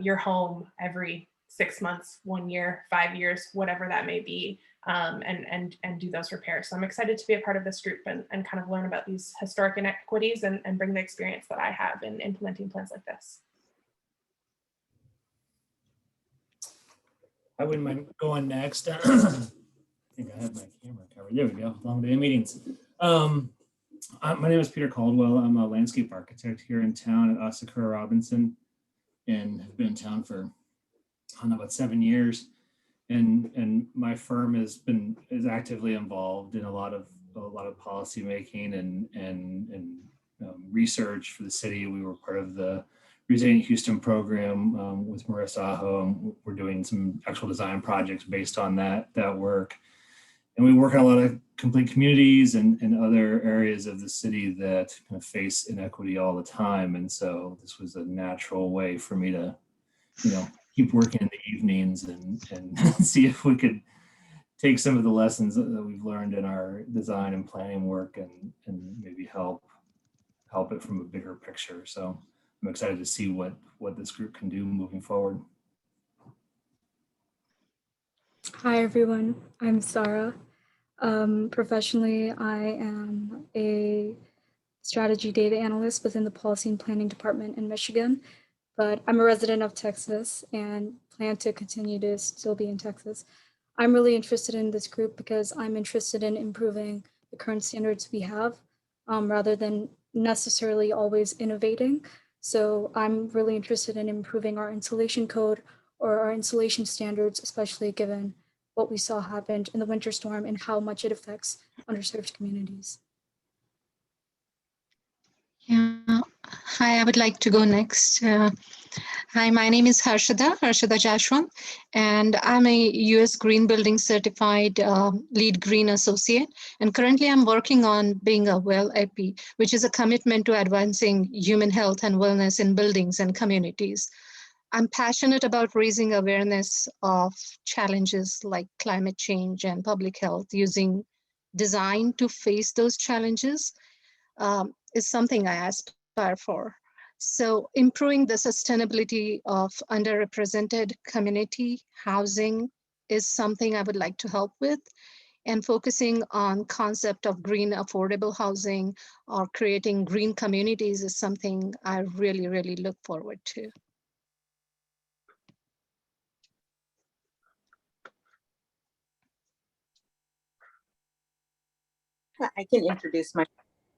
your home every 6 months, 1 year, 5 years, whatever that may be, and do those repairs. So I'm excited to be a part of this group and kind of learn about these historic inequities and bring the experience that I have in implementing plans like this. I wouldn't mind going next. I think I have my camera covered. There we go. Long day of meetings. My name is Peter Caldwell. I'm a landscape architect here in town at Asakura Robinson, and have been in town for, I don't know, about 7 years. And my firm is actively involved in a lot of policy making and research for the city. We were part of the Resilient Houston program with Marissa Aho, and we're doing some actual design projects based on that work. And we work on a lot of complete communities and other areas of the city that kind of face inequity all the time. And so this was a natural way for me to, keep working in the evenings and see if we could take some of the lessons that we've learned in our design and planning work and maybe help it from a bigger picture. So I'm excited to see what this group can do moving forward. Hi, everyone. I'm Sarah. Professionally, I am a strategy data analyst within the Policy and Planning Department in Michigan, but I'm a resident of Texas and plan to continue to still be in Texas. I'm really interested in this group because I'm interested in improving the current standards we have rather than necessarily always innovating. So I'm really interested in improving our insulation code or our insulation standards, especially given what we saw happened in the winter storm and how much it affects underserved communities. Yeah. Hi, I would like to go next. Hi, my name is Harshada Jashwan, and I'm a US Green Building Certified Lead Green Associate. And currently I'm working on being a WELL EP, which is a commitment to advancing human health and wellness in buildings and communities. I'm passionate about raising awareness of challenges like climate change and public health. Using design to face those challenges is something I aspire for. So improving the sustainability of underrepresented community housing is something I would like to help with, and focusing on concept of green affordable housing or creating green communities is something I really, really look forward to. I can introduce myself.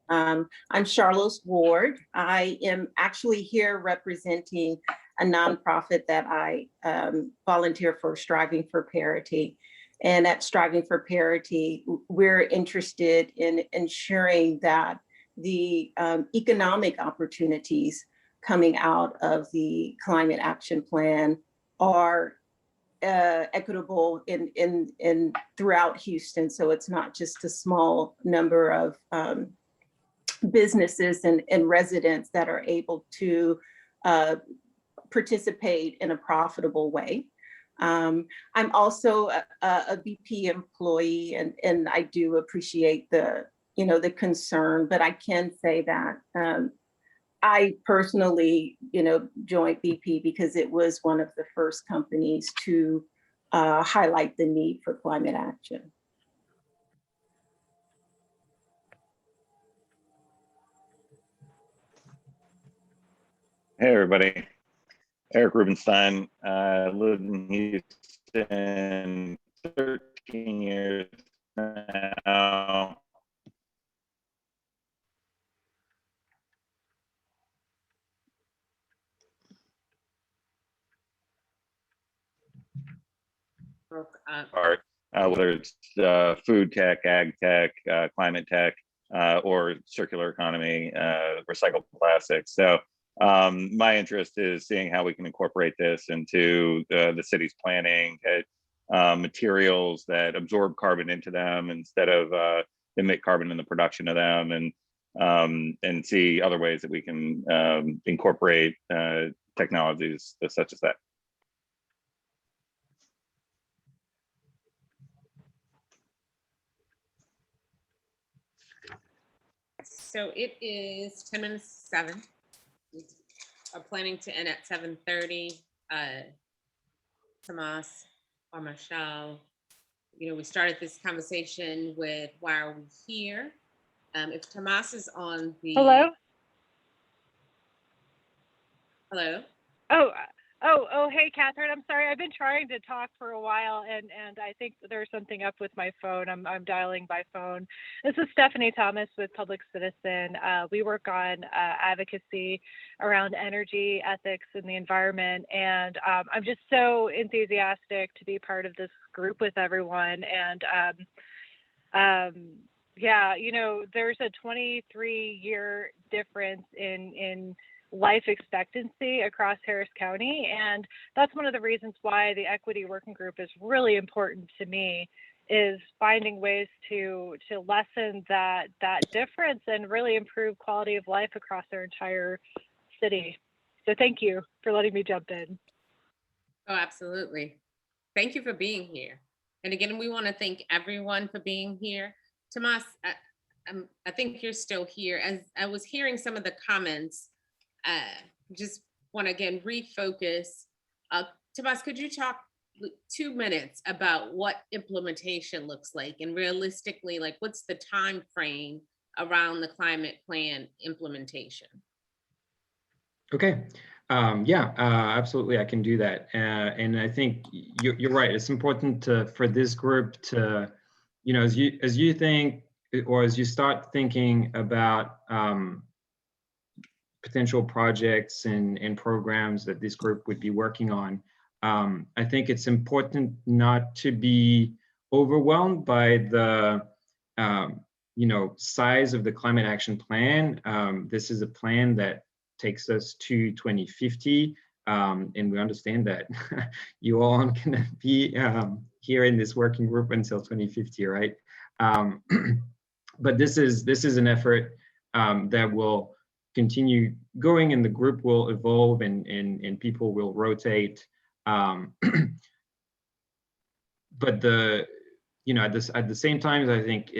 I'm Charlotte Ward. I am actually here representing a nonprofit that I volunteer for, Striving for Parity. And at Striving for Parity, we're interested in ensuring that the economic opportunities coming out of the Climate Action Plan are equitable in throughout Houston. So it's not just a small number of businesses and residents that are able to participate in a profitable way. I'm also a BP employee, and I do appreciate the concern, but I can say that I personally joined BP because it was one of the first companies to highlight the need for climate action. Hey, everybody. Eric Rubenstein. I lived in Houston 13 years now. part, whether it's food tech, ag tech, climate tech, or circular economy, recycled plastics. So my interest is seeing how we can incorporate this into the city's planning, materials that absorb carbon into them instead of emit carbon in the production of them, and see other ways that we can incorporate technologies such as that. So it is 10 minutes to 7. We are planning to end at 7:30. Tomas or Michelle, we started this conversation with why are we here? If Tomas is on the... Hello? Hello? Oh, hey, Catherine. I'm sorry. I've been trying to talk for a while, and I think there's something up with my phone. I'm dialing by phone. This is Stephanie Thomas with Public Citizen. We work on advocacy around energy, ethics, and the environment, and I'm just so enthusiastic to be part of this group with everyone. And yeah, there's a 23-year difference in life expectancy across Harris County. And that's one of the reasons why the Equity Working Group is really important to me, is finding ways to lessen that difference and really improve quality of life across our entire city. So thank you for letting me jump in. Oh, absolutely. Thank you for being here. And again, we want to thank everyone for being here. Tomas, I think you're still here. As I was hearing some of the comments, just want to again refocus. Tomas, could you talk 2 minutes about what implementation looks like, and realistically, like what's the time frame around the climate plan implementation? Okay. Yeah, absolutely, I can do that. And I think you're right. It's important for this group to, as you think, or as you start thinking about potential projects and programs that this group would be working on, I think it's important not to be overwhelmed by the size of the climate action plan. This is a plan that takes us to 2050, and we understand that you all aren't going to be here in this working group until 2050, right? But this is an effort that will continue going, and the group will evolve, and people will rotate. But at the same time, I think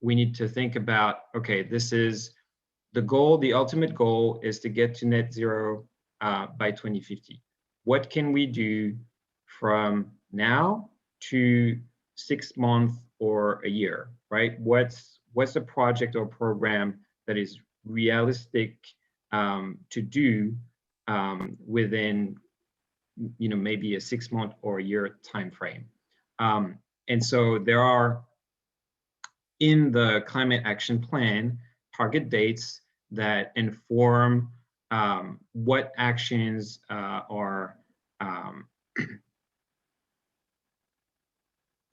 we need to think about, okay, this is the goal. The ultimate goal is to get to net zero by 2050. What can we do from now to 6 months or a year, right? What's a project or program that is realistic to do within maybe a 6 month or a year time frame? And so there are, in the climate action plan, target dates that inform what actions are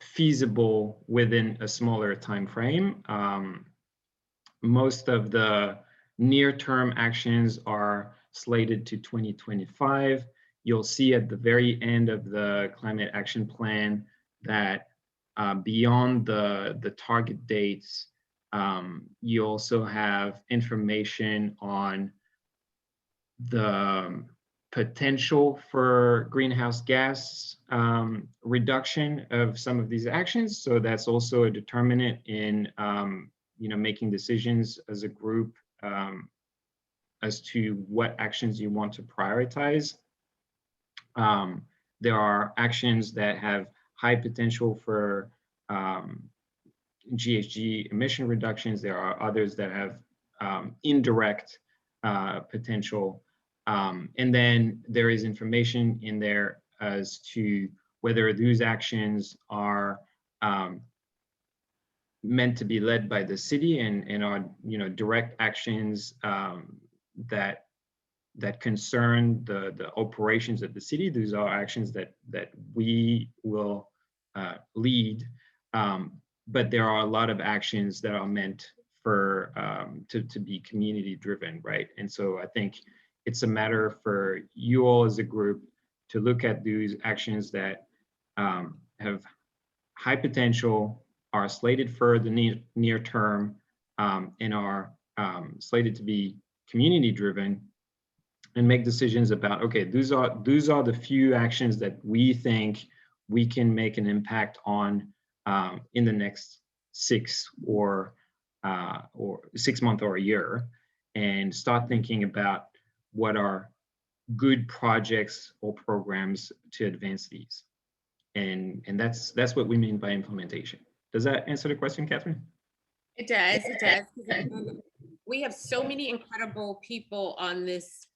feasible within a smaller time frame. Most of the near-term actions are slated to 2025. You'll see at the very end of the climate action plan that beyond the target dates, you also have information on the potential for greenhouse gas reduction of some of these actions. So that's also a determinant in making decisions as a group as to what actions you want to prioritize. There are actions that have high potential for GHG emission reductions. There are others that have indirect potential. And then there is information in there as to whether those actions are meant to be led by the city and are direct actions that concern the operations of the city. Those are actions that we will lead, but there are a lot of actions that are meant for to be community driven, right? And so I think it's a matter for you all as a group to look at those actions that have high potential, are slated for the near term, and are slated to be community driven, and make decisions about, okay, those are the few actions that we think we can make an impact on in the next 6 or 6 months or a year, and start thinking about what are good projects or programs to advance these. And that's what we mean by implementation. Does that answer the question, Catherine? It does, it does. We have so many incredible people on this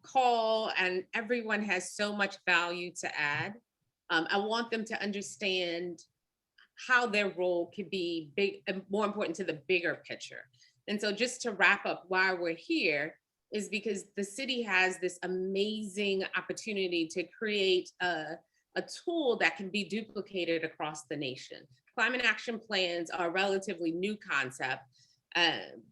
call, and everyone has so much value to add. I want them to understand how their role could be big and more important to the bigger picture. And so just to wrap up why we're here is because the city has this amazing opportunity to create a tool that can be duplicated across the nation. Climate action plans are a relatively new concept,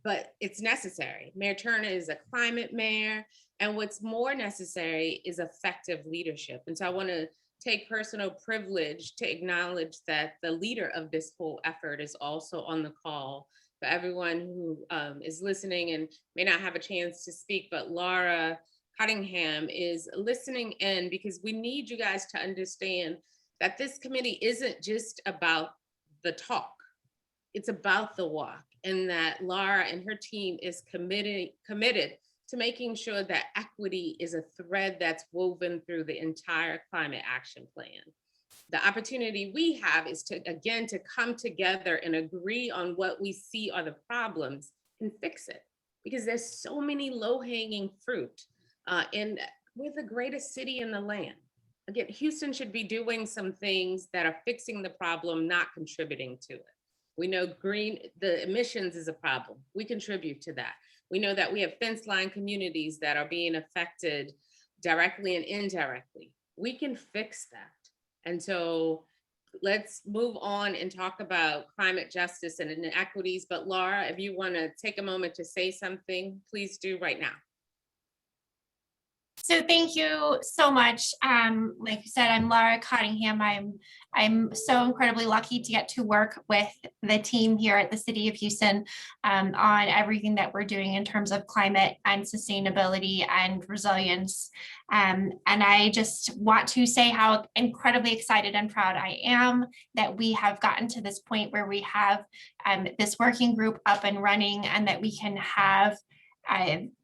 but it's necessary. Mayor Turner is a climate mayor, and what's more necessary is effective leadership. And so I want to take personal privilege to acknowledge that the leader of this whole effort is also on the call. For everyone who is listening and may not have a chance to speak, but Laura Cunningham is listening in, because we need you guys to understand that this committee isn't just about the talk, it's about the walk, and that Laura and her team is committed to making sure that equity is a thread that's woven through the entire climate action plan. The opportunity we have is to come together and agree on what we see are the problems and fix it, because there's so many low-hanging fruit, and we're the greatest city in the land. Again, Houston should be doing some things that are fixing the problem, not contributing to it. We know the emissions is a problem. We contribute to that. We know that we have fence line communities that are being affected directly and indirectly. We can fix that. And so let's move on and talk about climate justice and inequities. But Laura, if you want to take a moment to say something, please do right now. So thank you so much. Like you said, I'm Laura Cunningham. I'm so incredibly lucky to get to work with the team here at the City of Houston on everything that we're doing in terms of climate and sustainability and resilience. And I just want to say how incredibly excited and proud I am that we have gotten to this point where we have this working group up and running, and that we can have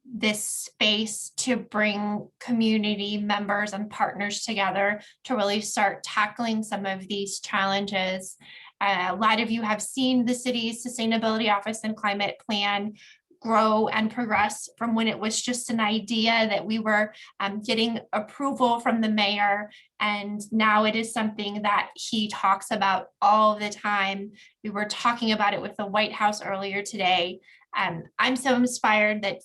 this space to bring community members and partners together to really start tackling some of these challenges. A lot of you have seen the city's Sustainability Office and Climate Plan grow and progress from when it was just an idea that we were getting approval from the mayor, and now it is something that he talks about all the time. We were talking about it with the White House earlier today. I'm so inspired that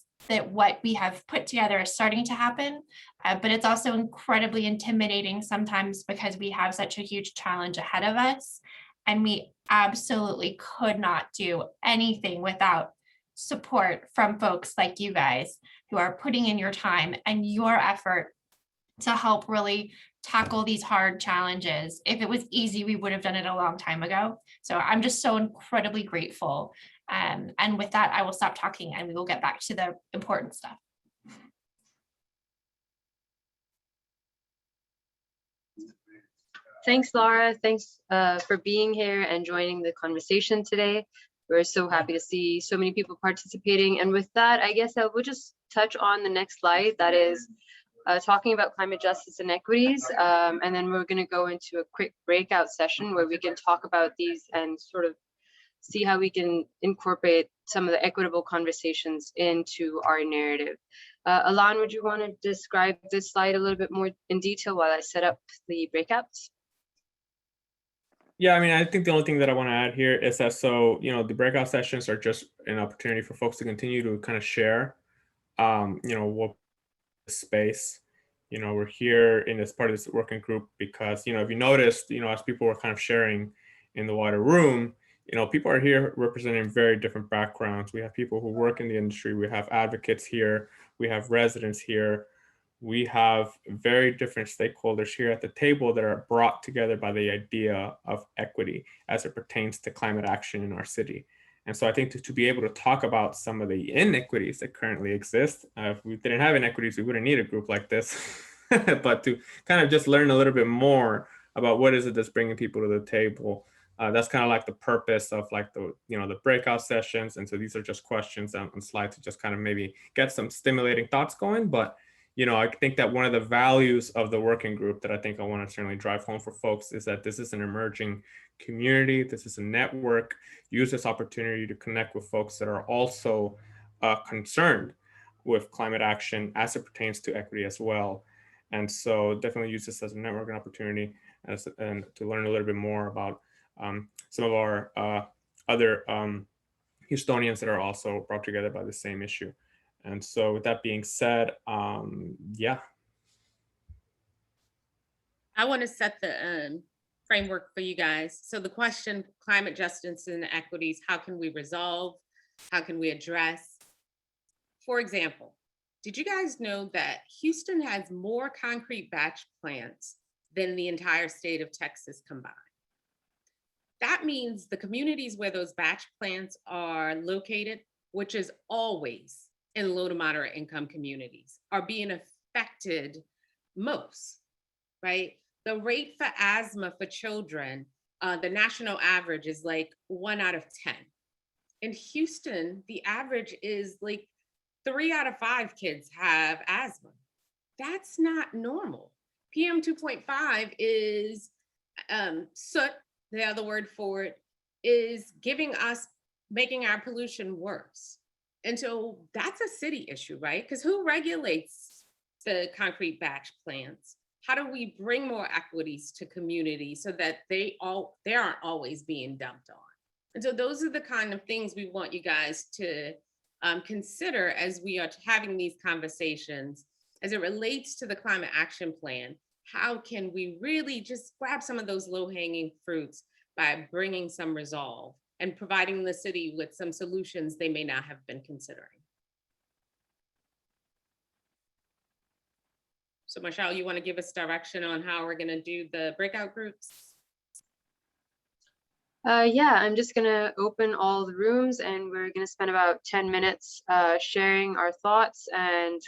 what we have put together is starting to happen, but it's also incredibly intimidating sometimes because we have such a huge challenge ahead of us, and we absolutely could not do anything without support from folks like you guys who are putting in your time and your effort to help really tackle these hard challenges. If it was easy, we would have done it a long time ago. So I'm just so incredibly grateful. And with that, I will stop talking and we will get back to the important stuff. Thanks, Laura. Thanks for being here and joining the conversation today. We're so happy to see so many people participating. And with that, I guess I will just touch on the next slide, that is talking about climate justice and equities. And then we're going to go into a quick breakout session where we can talk about these and sort of see how we can incorporate some of the equitable conversations into our narrative. Alon, would you want to describe this slide a little bit more in detail while I set up the breakouts? Yeah, I mean, I think the only thing that I want to add here is that, so, you know, the breakout sessions are just an opportunity for folks to continue to kind of share, you know, what space. we're here in this part of this working group because, if you noticed, as people were kind of sharing in the wider room, people are here representing very different backgrounds. We have people who work in the industry. We have advocates here. We have residents here. We have very different stakeholders here at the table that are brought together by the idea of equity as it pertains to climate action in our city. And so I think to be able to talk about some of the inequities that currently exist, if we didn't have inequities, we wouldn't need a group like this, but to kind of just learn a little bit more about what is it that's bringing people to the table. That's kind of like the purpose of like the breakout sessions. And so these are just questions on slides to just kind of maybe get some stimulating thoughts going. But I think that one of the values of the working group that I think I want to certainly drive home for folks is that this is an emerging community. This is a network. Use this opportunity to connect with folks that are also concerned with climate action as it pertains to equity as well. And so definitely use this as a networking opportunity and to learn a little bit more about some of our other Houstonians that are also brought together by the same issue. And so with that being said, yeah. I want to set the framework for you guys. So the question, climate justice and equities, how can we resolve? How can we address? For example, did you guys know that Houston has more concrete batch plants than the entire state of Texas combined? That means the communities where those batch plants are located, which is always in low to moderate income communities, are being affected most, right? The rate for asthma for children, the national average is like 1 out of 10. In Houston, the average is like 3 out of 5 kids have asthma. That's not normal. PM 2.5 is soot, the other word for it, is making our pollution worse. And so that's a city issue, right? Because who regulates the concrete batch plants? How do we bring more equities to communities so that they aren't always being dumped on? And so those are the kind of things we want you guys to consider as we are having these conversations as it relates to the climate action plan. How can we really just grab some of those low-hanging fruits by bringing some resolve and providing the city with some solutions they may not have been considering? So Michelle, you want to give us direction on how we're going to do the breakout groups? Yeah, I'm just gonna open all the rooms and we're gonna spend about 10 minutes sharing our thoughts. And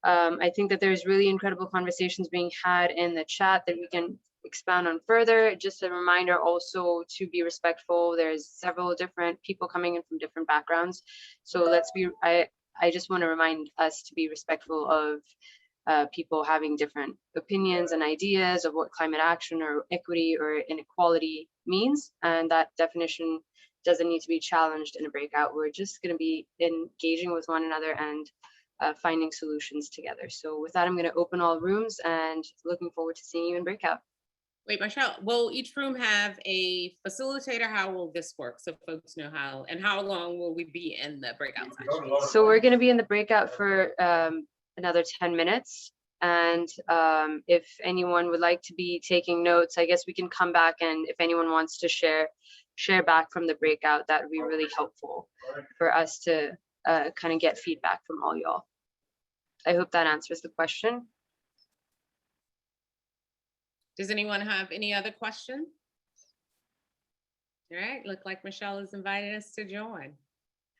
I think that there's really incredible conversations being had in the chat that we can expound on further. Just a reminder also to be respectful. There's several different people coming in from different backgrounds. So I just want to remind us to be respectful of people having different opinions and ideas of what climate action or equity or inequality means. And that definition doesn't need to be challenged in a breakout. We're just going to be engaging with one another and finding solutions together. So with that, I'm going to open all rooms and looking forward to seeing you in breakout. Wait, Michelle, will each room have a facilitator? How will this work so folks know how, and how long will we be in the breakout session? So we're going to be in the breakout for another 10 minutes. And if anyone would like to be taking notes, I guess we can come back, and if anyone wants to share back from the breakout, that would be really helpful for us to kind of get feedback from all y'all. I hope that answers the question. Does anyone have any other question? All right, look like Michelle has invited us to join.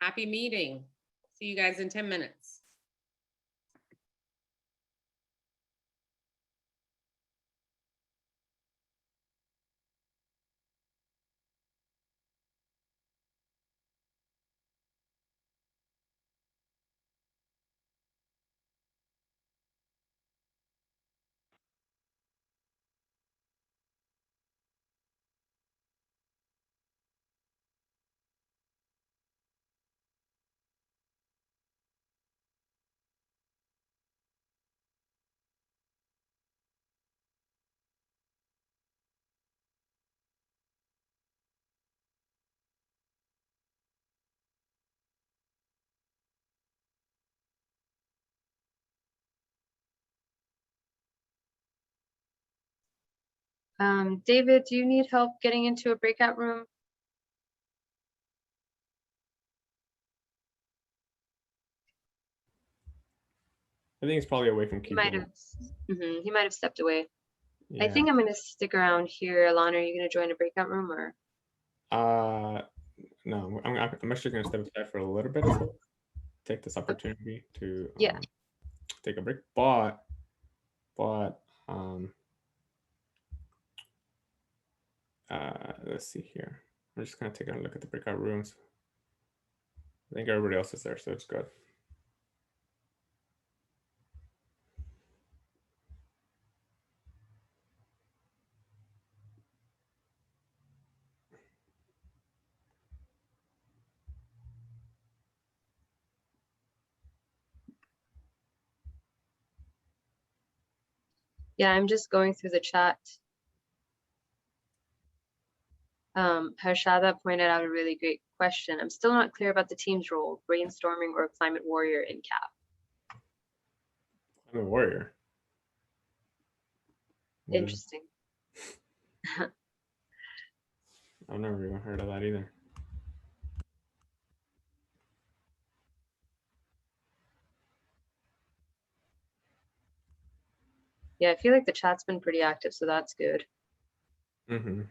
Happy meeting. See you guys in 10 minutes. David, do you need help getting into a breakout room? I think it's probably away from He might keyboard. have. He might have stepped away. I Yeah. think I'm gonna stick around here. Alana, are you gonna join a breakout room or? No, I'm actually gonna step aside for a little bit as well. Take this opportunity to Yeah. take a break, but let's see here. I'm just gonna take a look at the breakout rooms. I think everybody else is there, so it's good. Yeah, I'm just going through the chat. Harshada pointed out a really great question. I'm still not clear about the team's role, brainstorming or climate warrior in CAP. I'm a warrior. What is- Interesting. I've never even heard of that either. Yeah, I feel like the chat's been pretty active, so that's good. Mm-hmm.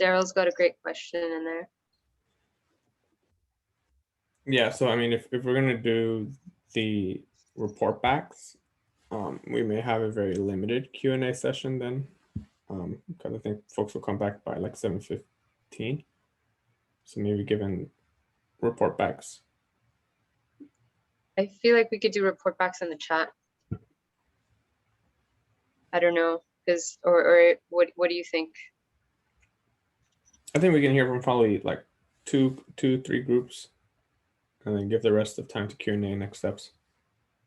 Daryl's got a great question in there. Yeah, so I mean, if we're gonna do the report backs, we may have a very limited Q&A session then, because I think folks will come back by like 7:15. So maybe given report backs. I feel like we could do report backs in the chat. I don't know, because or what do you think? I think we can hear from probably like two, 3 groups, and then give the rest of time to Q&A next steps.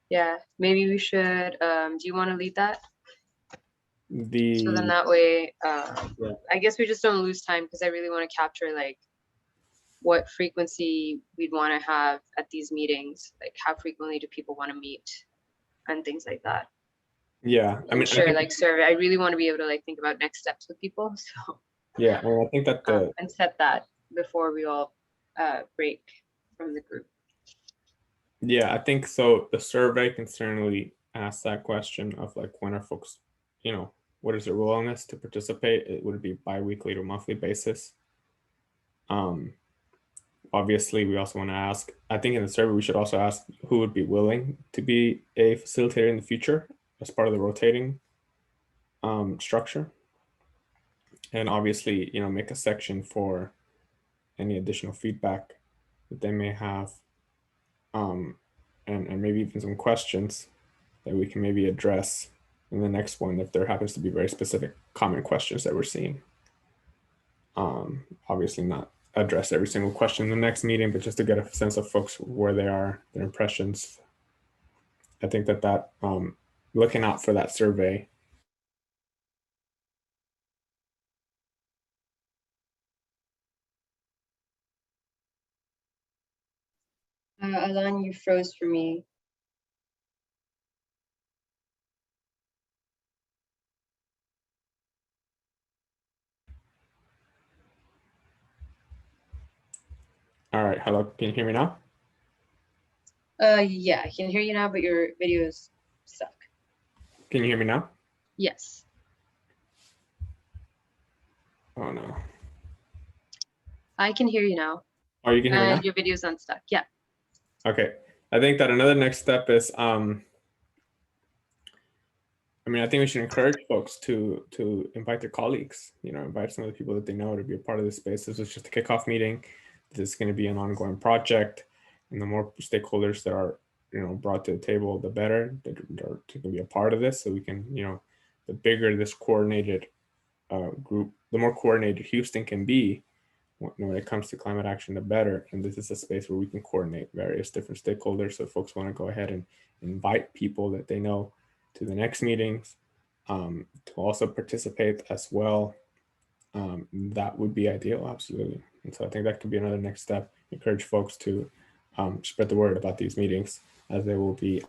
Yeah, maybe we should. Do you want to lead that? So then The that way, yeah. I guess we just don't lose time because I really want to capture like what frequency we'd want to have at these meetings. Like how frequently do people want to meet and things like that. Yeah, I mean, sure, like survey. I really want to be able to like think about next steps with people. So yeah, and I think that the and set that before we all break from the group. yeah, I think so. The survey can certainly ask that question of like when are folks, what is their willingness to participate? It would be bi-weekly to monthly basis. Obviously, we also want to ask, I think in the survey, we should also ask who would be willing to be a facilitator in the future as part of the rotating structure. And obviously, make a section for any additional feedback that they may have. And maybe even some questions that we can maybe address in the next one if there happens to be very specific common questions that we're seeing. Obviously not address every single question in the next meeting, but just to get a sense of folks where they are, their impressions. I think that looking out for that survey. Alan, you froze for me. All right, hello, can you hear me now? Yeah, I can hear you now, but your video is stuck. Can you hear me now? Yes. Oh no. I can hear you now. Oh, you can hear me now? Your video's unstuck. Yeah. Okay. I think that another next step is, I think we should encourage folks to invite their colleagues, invite some of the people that they know to be a part of this space. This is just a kickoff meeting. This is going to be an ongoing project, and the more stakeholders that are, brought to the table, the better that are to be a part of this. So we can, the bigger this coordinated group, the more coordinated Houston can be when it comes to climate action, the better. And this is a space where we can coordinate various different stakeholders. So if folks want to go ahead and invite people that they know to the next meetings, to also participate as well, that would be ideal, absolutely. And so I think that could be another next step. Encourage folks to spread the word about these meetings, as they will be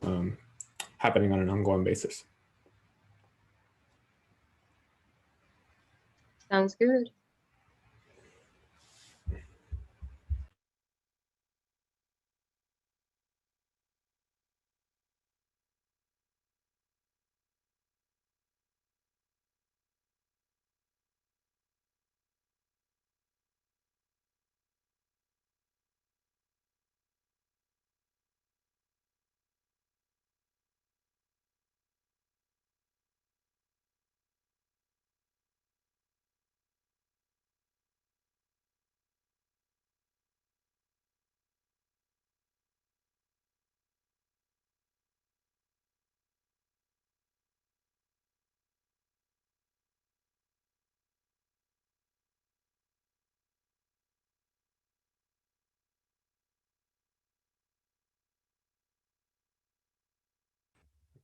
happening on an ongoing basis. Sounds good.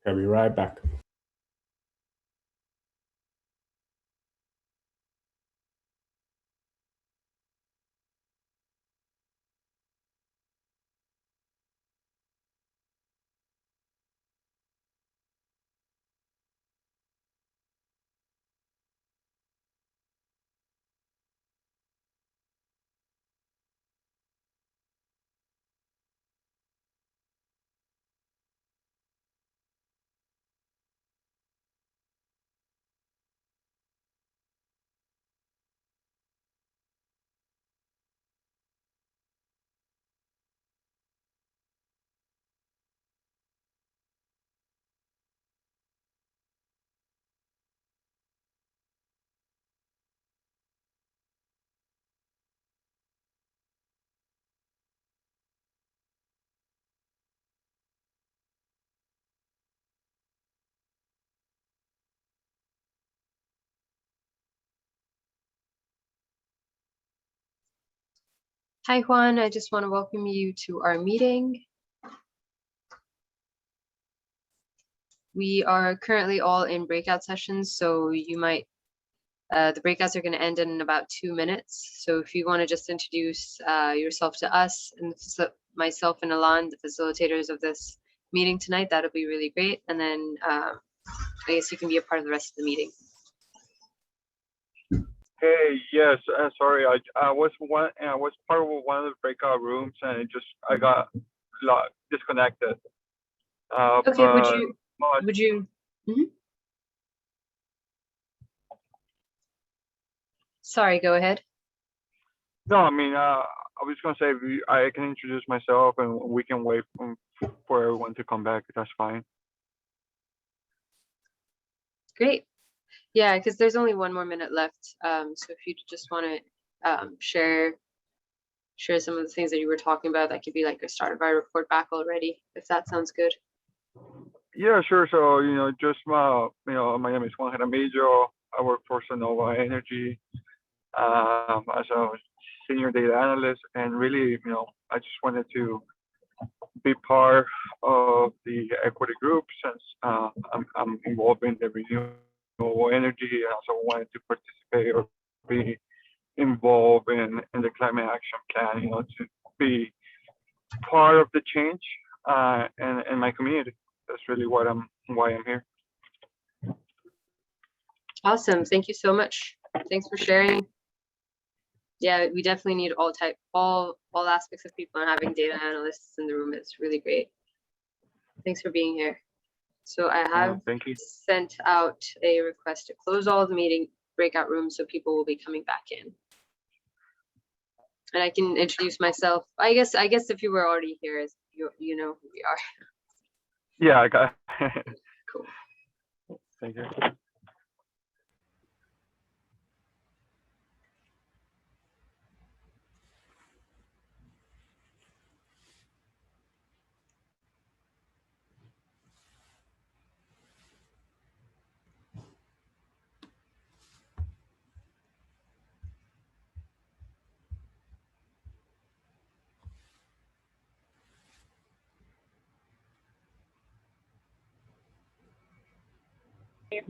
I'll be right back. Hi, Juan. I just want to welcome you to our meeting. We are currently all in breakout sessions, so you might, the breakouts are going to end in about 2 minutes. So if you want to just introduce yourself to us and myself and Alan, the facilitators of this meeting tonight, that'll be really great. And then I guess you can be a part of the rest of the meeting. Hey, yes, sorry, I was part of one of the breakout rooms and I got disconnected. Okay, would you? Mhm. Sorry, go ahead. No, I mean, I was gonna say I can introduce myself and we can wait for everyone to come back. That's fine. Great. Yeah, because there's only 1 more minute left. So if you just want to share some of the things that you were talking about, that could be like a start of our report back already, if that sounds good. Yeah, sure. So, my name is Juan Jaramillo. I work for Sonova Energy as a senior data analyst, and really, I just wanted to be part of the equity group since I'm involved in the renewable energy. I also wanted to participate or be involved in the climate action plan, to be part of the change in my community. That's really why I'm here. Awesome. Thank you so much. Thanks for sharing. Yeah, we definitely need all aspects of people, and having data analysts in the room is really great. Thanks for being here. So I have sent out a request to close all the meeting breakout rooms so people will be coming back in. And I can introduce myself. I guess if you were already here, you know who we are. Yeah, I got Cool. Thank you.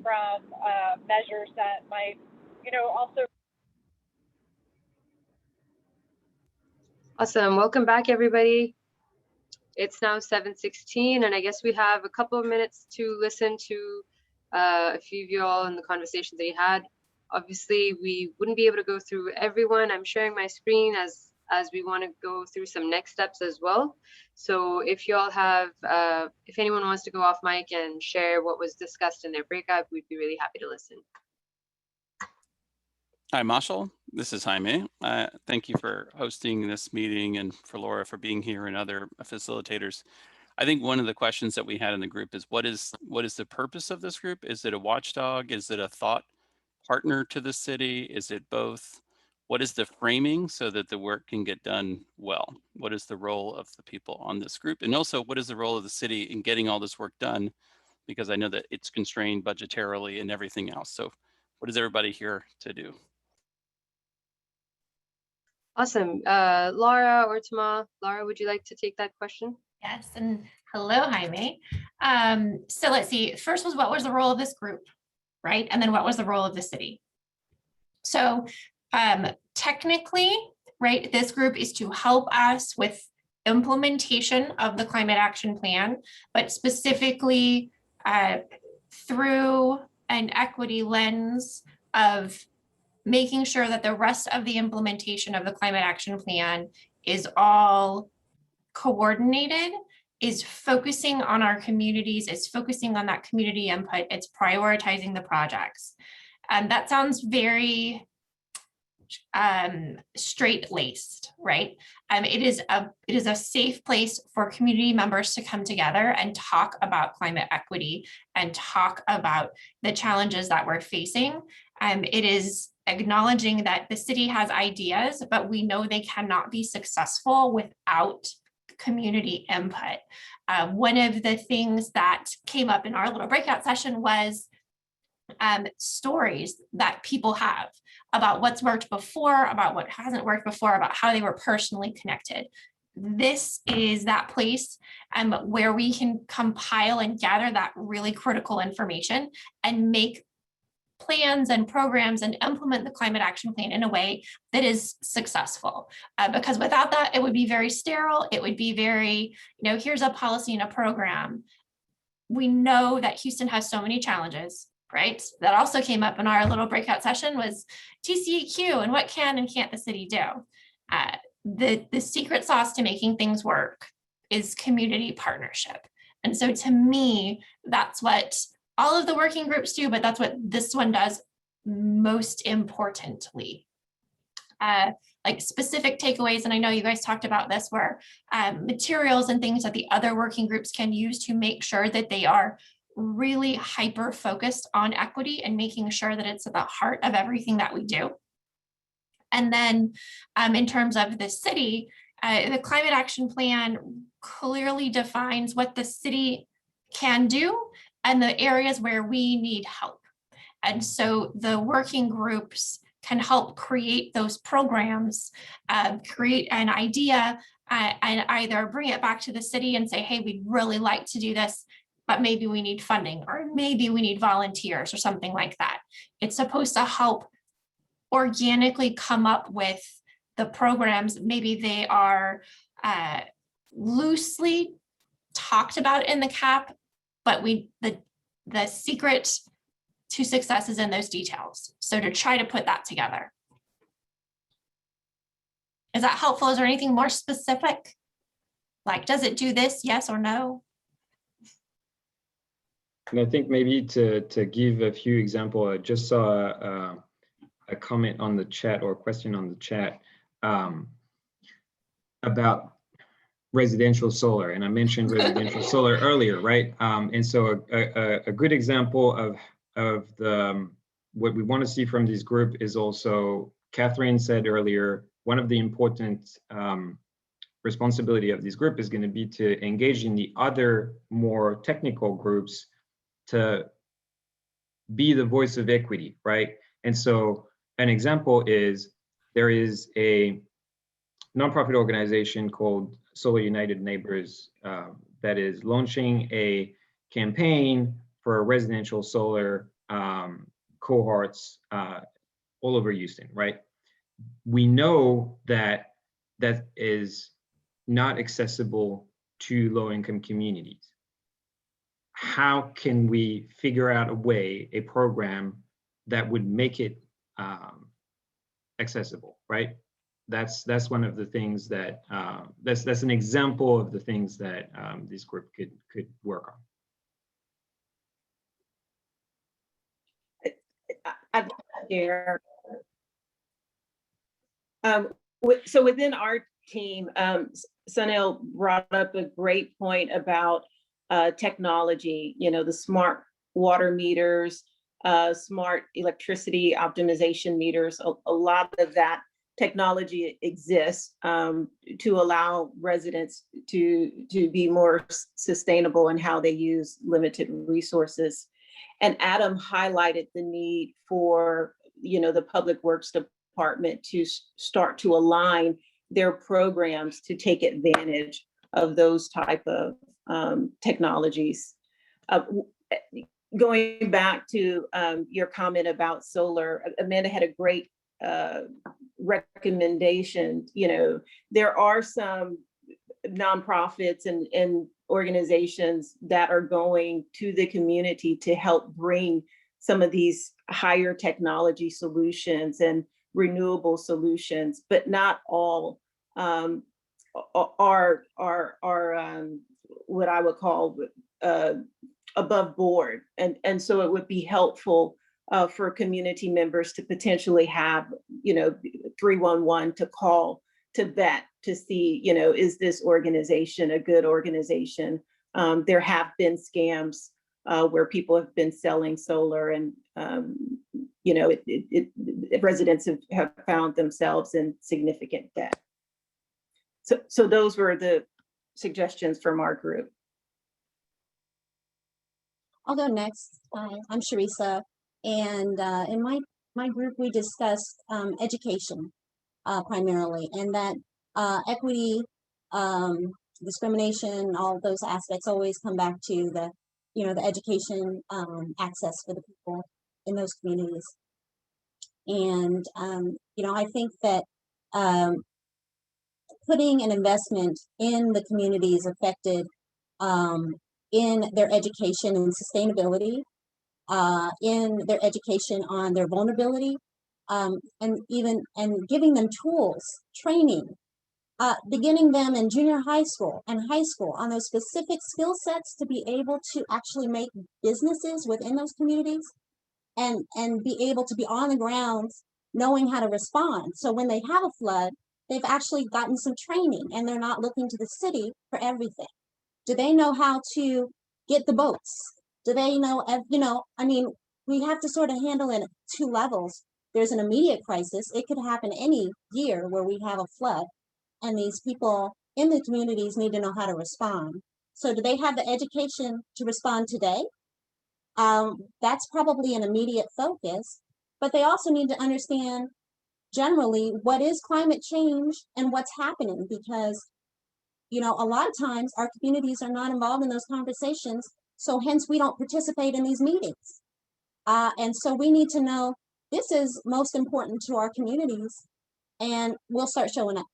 From measures that might, also. Awesome. Welcome back, everybody. It's now 7:16, and I guess we have a couple of minutes to listen to a few of you all in the conversation that you had. Obviously, we wouldn't be able to go through everyone. I'm sharing my screen as we want to go through some next steps as well. So if you all have, if anyone wants to go off mic and share what was discussed in their breakout, we'd be really happy to listen. Hi, Marshall. This is Jaime. Thank you for hosting this meeting and for Laura for being here and other facilitators. I think one of the questions that we had in the group is what is the purpose of this group? Is it a watchdog? Is it a thought partner to the city? Is it both? What is the framing so that the work can get done well? What is the role of the people on this group? And also, what is the role of the city in getting all this work done? Because I know that it's constrained budgetarily and everything else. So what is everybody here to do? Awesome. Laura or Tama, Laura, would you like to take that question? Yes, and hello, Jaime. So let's see, first was what was the role of this group, right? And then what was the role of the city? So technically, right, this group is to help us with implementation of the climate action plan, but specifically through an equity lens of making sure that the rest of the implementation of the climate action plan is all coordinated, is focusing on our communities, is focusing on that community input, it's prioritizing the projects. That sounds very straight-laced, right? It is a safe place for community members to come together and talk about climate equity and talk about the challenges that we're facing. It is acknowledging that the city has ideas, but we know they cannot be successful without community input. One of the things that came up in our little breakout session was stories that people have about what's worked before, about what hasn't worked before, about how they were personally connected. This is that place where we can compile and gather that really critical information and make plans and programs and implement the climate action plan in a way that is successful. Because without that, it would be very sterile. It would be very, here's a policy and a program. We know that Houston has so many challenges, right? That also came up in our little breakout session was TCEQ and what can and can't the city do? The secret sauce to making things work is community partnership. And so to me, that's what all of the working groups do, but that's what this one does most importantly. Like specific takeaways, and I know you guys talked about this, were materials and things that the other working groups can use to make sure that they are really hyper focused on equity and making sure that it's at the heart of everything that we do. And then in terms of the city, the climate action plan clearly defines what the city can do and the areas where we need help. And so the working groups can help create those programs, create an idea and either bring it back to the city and say, hey, we'd really like to do this, but maybe we need funding or maybe we need volunteers or something like that. It's supposed to help organically come up with the programs. Maybe they are loosely talked about in the CAP, but the secret to success is in those details. So to try to put that together. Is that helpful? Is there anything more specific? Like, does it do this, yes or no? And I think maybe to give a few examples, I just saw a comment on the chat or a question on the chat about residential solar, and I mentioned residential solar earlier, right? And so a good example of the what we want to see from this group is also, Catherine said earlier, one of the important responsibility of this group is going to be to engage in the other more technical groups to be the voice of equity, right? And so an example is there is a nonprofit organization called Solar United Neighbors that is launching a campaign for residential solar cohorts all over Houston, right? We know that that is not accessible to low-income communities. How can we figure out a program that would make it accessible, right? That's one of the things that that's an example of the things that this group could work on. I'd share. So within our team, Sunil brought up a great point about technology, the smart water meters, smart electricity optimization meters. A lot of that technology exists to allow residents to be more sustainable in how they use limited resources. And Adam highlighted the need for, the Public Works Department to start to align their programs to take advantage of those type of technologies. Going back to your comment about solar, Amanda had a great recommendation. There are some nonprofits and organizations that are going to the community to help bring some of these higher technology solutions and renewable solutions, but not all are what I would call above board. And so it would be helpful for community members to potentially have, 311 to call to vet to see, is this organization a good organization? There have been scams where people have been selling solar and, residents have found themselves in significant debt. So those were the suggestions from our group. I'll go next. I'm Sharisa, and in my group, we discussed education primarily, and that equity, discrimination, all of those aspects always come back to the education access for the people in those communities. And I think that putting an investment in the communities affected in their education and sustainability, in their education on their vulnerability, and giving them tools, training, beginning them in junior high school and high school on those specific skill sets to be able to actually make businesses within those communities and be able to be on the ground knowing how to respond. So when they have a flood, they've actually gotten some training and they're not looking to the city for everything. Do they know how to get the boats? Do they know, we have to sort of handle it at two levels. There's an immediate crisis. It could happen any year where we have a flood, and these people in the communities need to know how to respond. So do they have the education to respond today? That's probably an immediate focus, but they also need to understand generally what is climate change and what's happening, because a lot of times our communities are not involved in those conversations, so hence we don't participate in these meetings. And so we need to know this is most important to our communities, and we'll start showing up.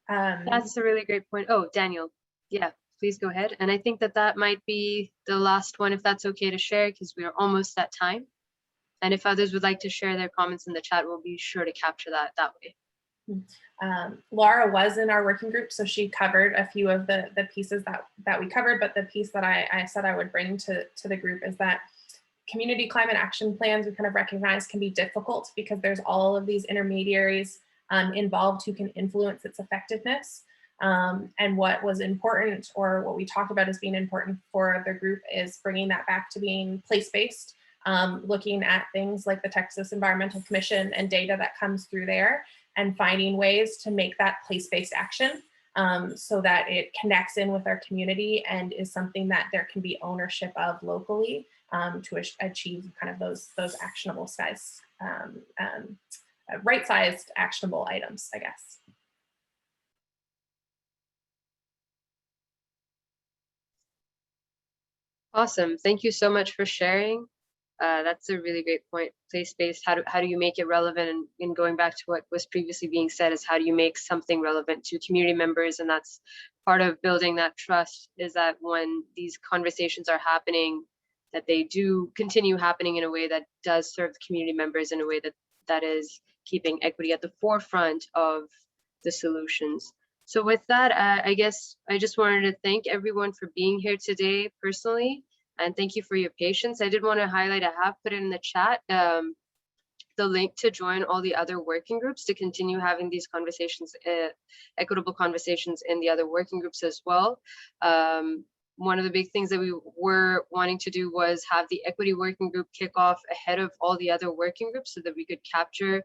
That's a really great point. Oh, Daniel, yeah, please go ahead. And I think that might be the last one, if that's okay to share, because we are almost at time. And if others would like to share their comments in the chat, we'll be sure to capture that way. Laura was in our working group, so she covered a few of the pieces that we covered, but the piece that I said I would bring to the group is that community climate action plans we kind of recognize can be difficult because there's all of these intermediaries involved who can influence its effectiveness. And what was important, or what we talked about as being important for the group, is bringing that back to being place-based, looking at things like the Texas Environmental Commission and data that comes through there, and finding ways to make that place-based action so that it connects in with our community and is something that there can be ownership of locally to achieve kind of those actionable size, right-sized actionable items, I guess. Awesome. Thank you so much for sharing. That's a really great point. Place-based, how do you make it relevant? And going back to what was previously being said, is how do you make something relevant to community members? And that's part of building that trust, is that when these conversations are happening, that they do continue happening in a way that does serve the community members, in a way that is keeping equity at the forefront of the solutions. So with that, I guess I just wanted to thank everyone for being here today personally, and thank you for your patience. I did want to highlight, I have put it in the chat, the link to join all the other working groups to continue having these conversations, equitable conversations in the other working groups as well. One of the big things that we were wanting to do was have the equity working group kick off ahead of all the other working groups, so that we could capture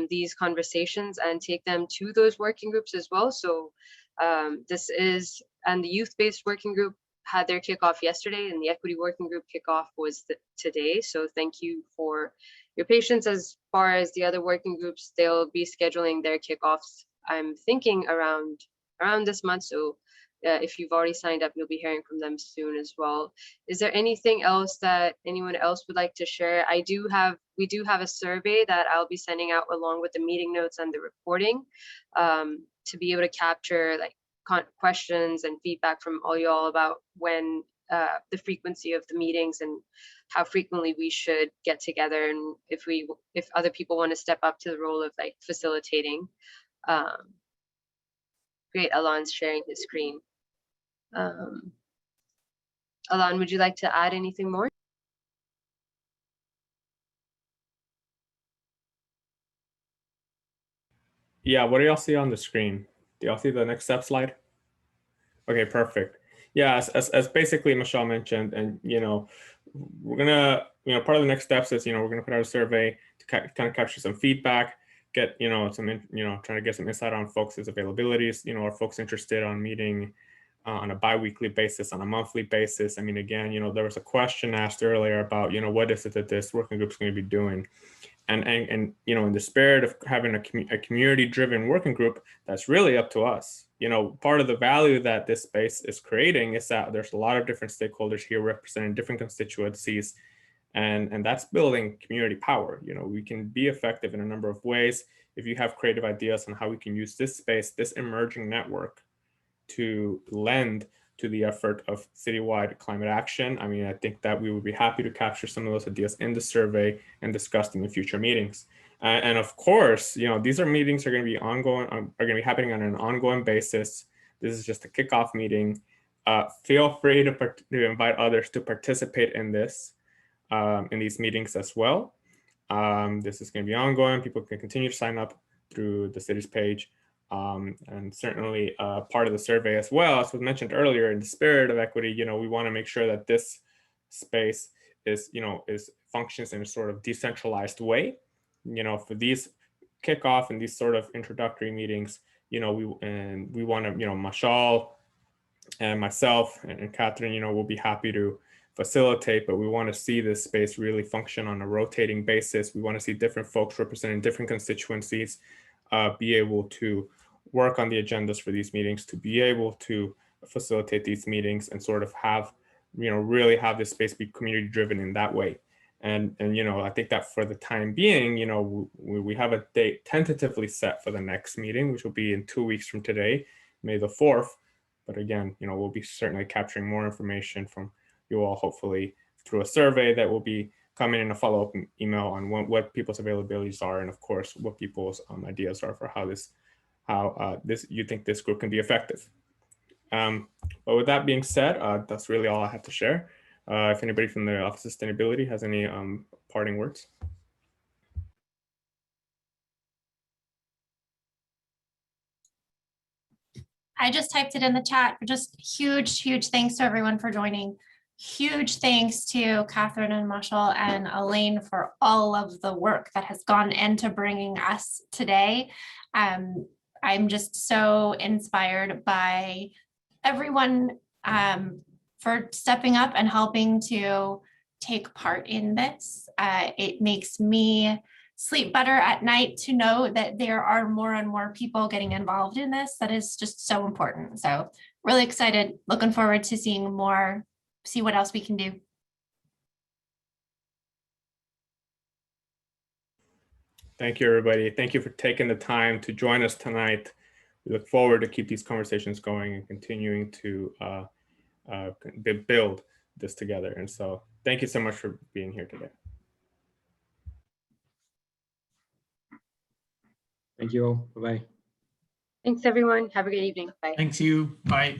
these conversations and take them to those working groups as well. So and the youth-based working group had their kickoff yesterday, and the equity working group kickoff was today. So thank you for your patience. As far as the other working groups, they'll be scheduling their kickoffs, I'm thinking around this month. So if you've already signed up, you'll be hearing from them soon as well. Is there anything else that anyone else would like to share? We do have a survey that I'll be sending out along with the meeting notes and the reporting, to be able to capture like questions and feedback from all y'all about when the frequency of the meetings and how frequently we should get together, and if other people want to step up to the role of like facilitating. Great, Alon's sharing his screen. Alon, would you like to add anything more? Yeah, what do y'all see on the screen? Do y'all see the next step slide? Okay, perfect. Yeah, as basically Michelle mentioned, and we're gonna, part of the next steps is, we're gonna put out a survey to kind of capture some feedback, get, trying to get some insight on folks' availabilities. Are folks interested on meeting on a bi-weekly basis, on a monthly basis? I mean, again, there was a question asked earlier about, what is it that this working group is going to be doing? And in the spirit of having a community-driven working group, that's really up to us. Part of the value that this space is creating is that there's a lot of different stakeholders here representing different constituencies, and that's building community power. We can be effective in a number of ways. If you have creative ideas on how we can use this space, this emerging network, to lend to the effort of citywide climate action, I mean, I think that we would be happy to capture some of those ideas in the survey and discuss them in future meetings. And of course, these meetings are going to be ongoing, are going to be happening on an ongoing basis. This is just a kickoff meeting. Feel free to invite others to participate in this, in these meetings as well. This is going to be ongoing. People can continue to sign up through the city's page. And certainly part of the survey as well, as was mentioned earlier, in the spirit of equity, we want to make sure that this space is functions in a sort of decentralized way. For these kickoff and these sort of introductory meetings, we want to, Mashal and myself and Catherine, we'll be happy to facilitate, but we want to see this space really function on a rotating basis. We want to see different folks representing different constituencies be able to work on the agendas for these meetings, to be able to facilitate these meetings and sort of have, really have this space be community driven in that way. And I think that for the time being, we have a date tentatively set for the next meeting, which will be in 2 weeks from today, May the 4th. But again, we'll be certainly capturing more information from you all, hopefully through a survey that will be coming in a follow-up email on what people's availabilities are, and of course, what people's ideas are for how you think this group can be effective. But with that being said, that's really all I have to share. If anybody from the Office of Sustainability has any parting words. I just typed it in the chat. Just huge thanks to everyone for joining. Huge thanks to Catherine and Marshall and Elaine for all of the work that has gone into bringing us today. I'm just so inspired by everyone for stepping up and helping to take part in this. It makes me sleep better at night to know that there are more and more people getting involved in this. That is just so important. So really excited, looking forward to seeing more, see what else we can do. Thank you, everybody. Thank you for taking the time to join us tonight. We look forward to keep these conversations going and continuing to build this together. And so thank you so much for being here today. Thank you all. Bye-bye. Thanks, everyone. Have a good evening. Bye. Thanks you. Bye.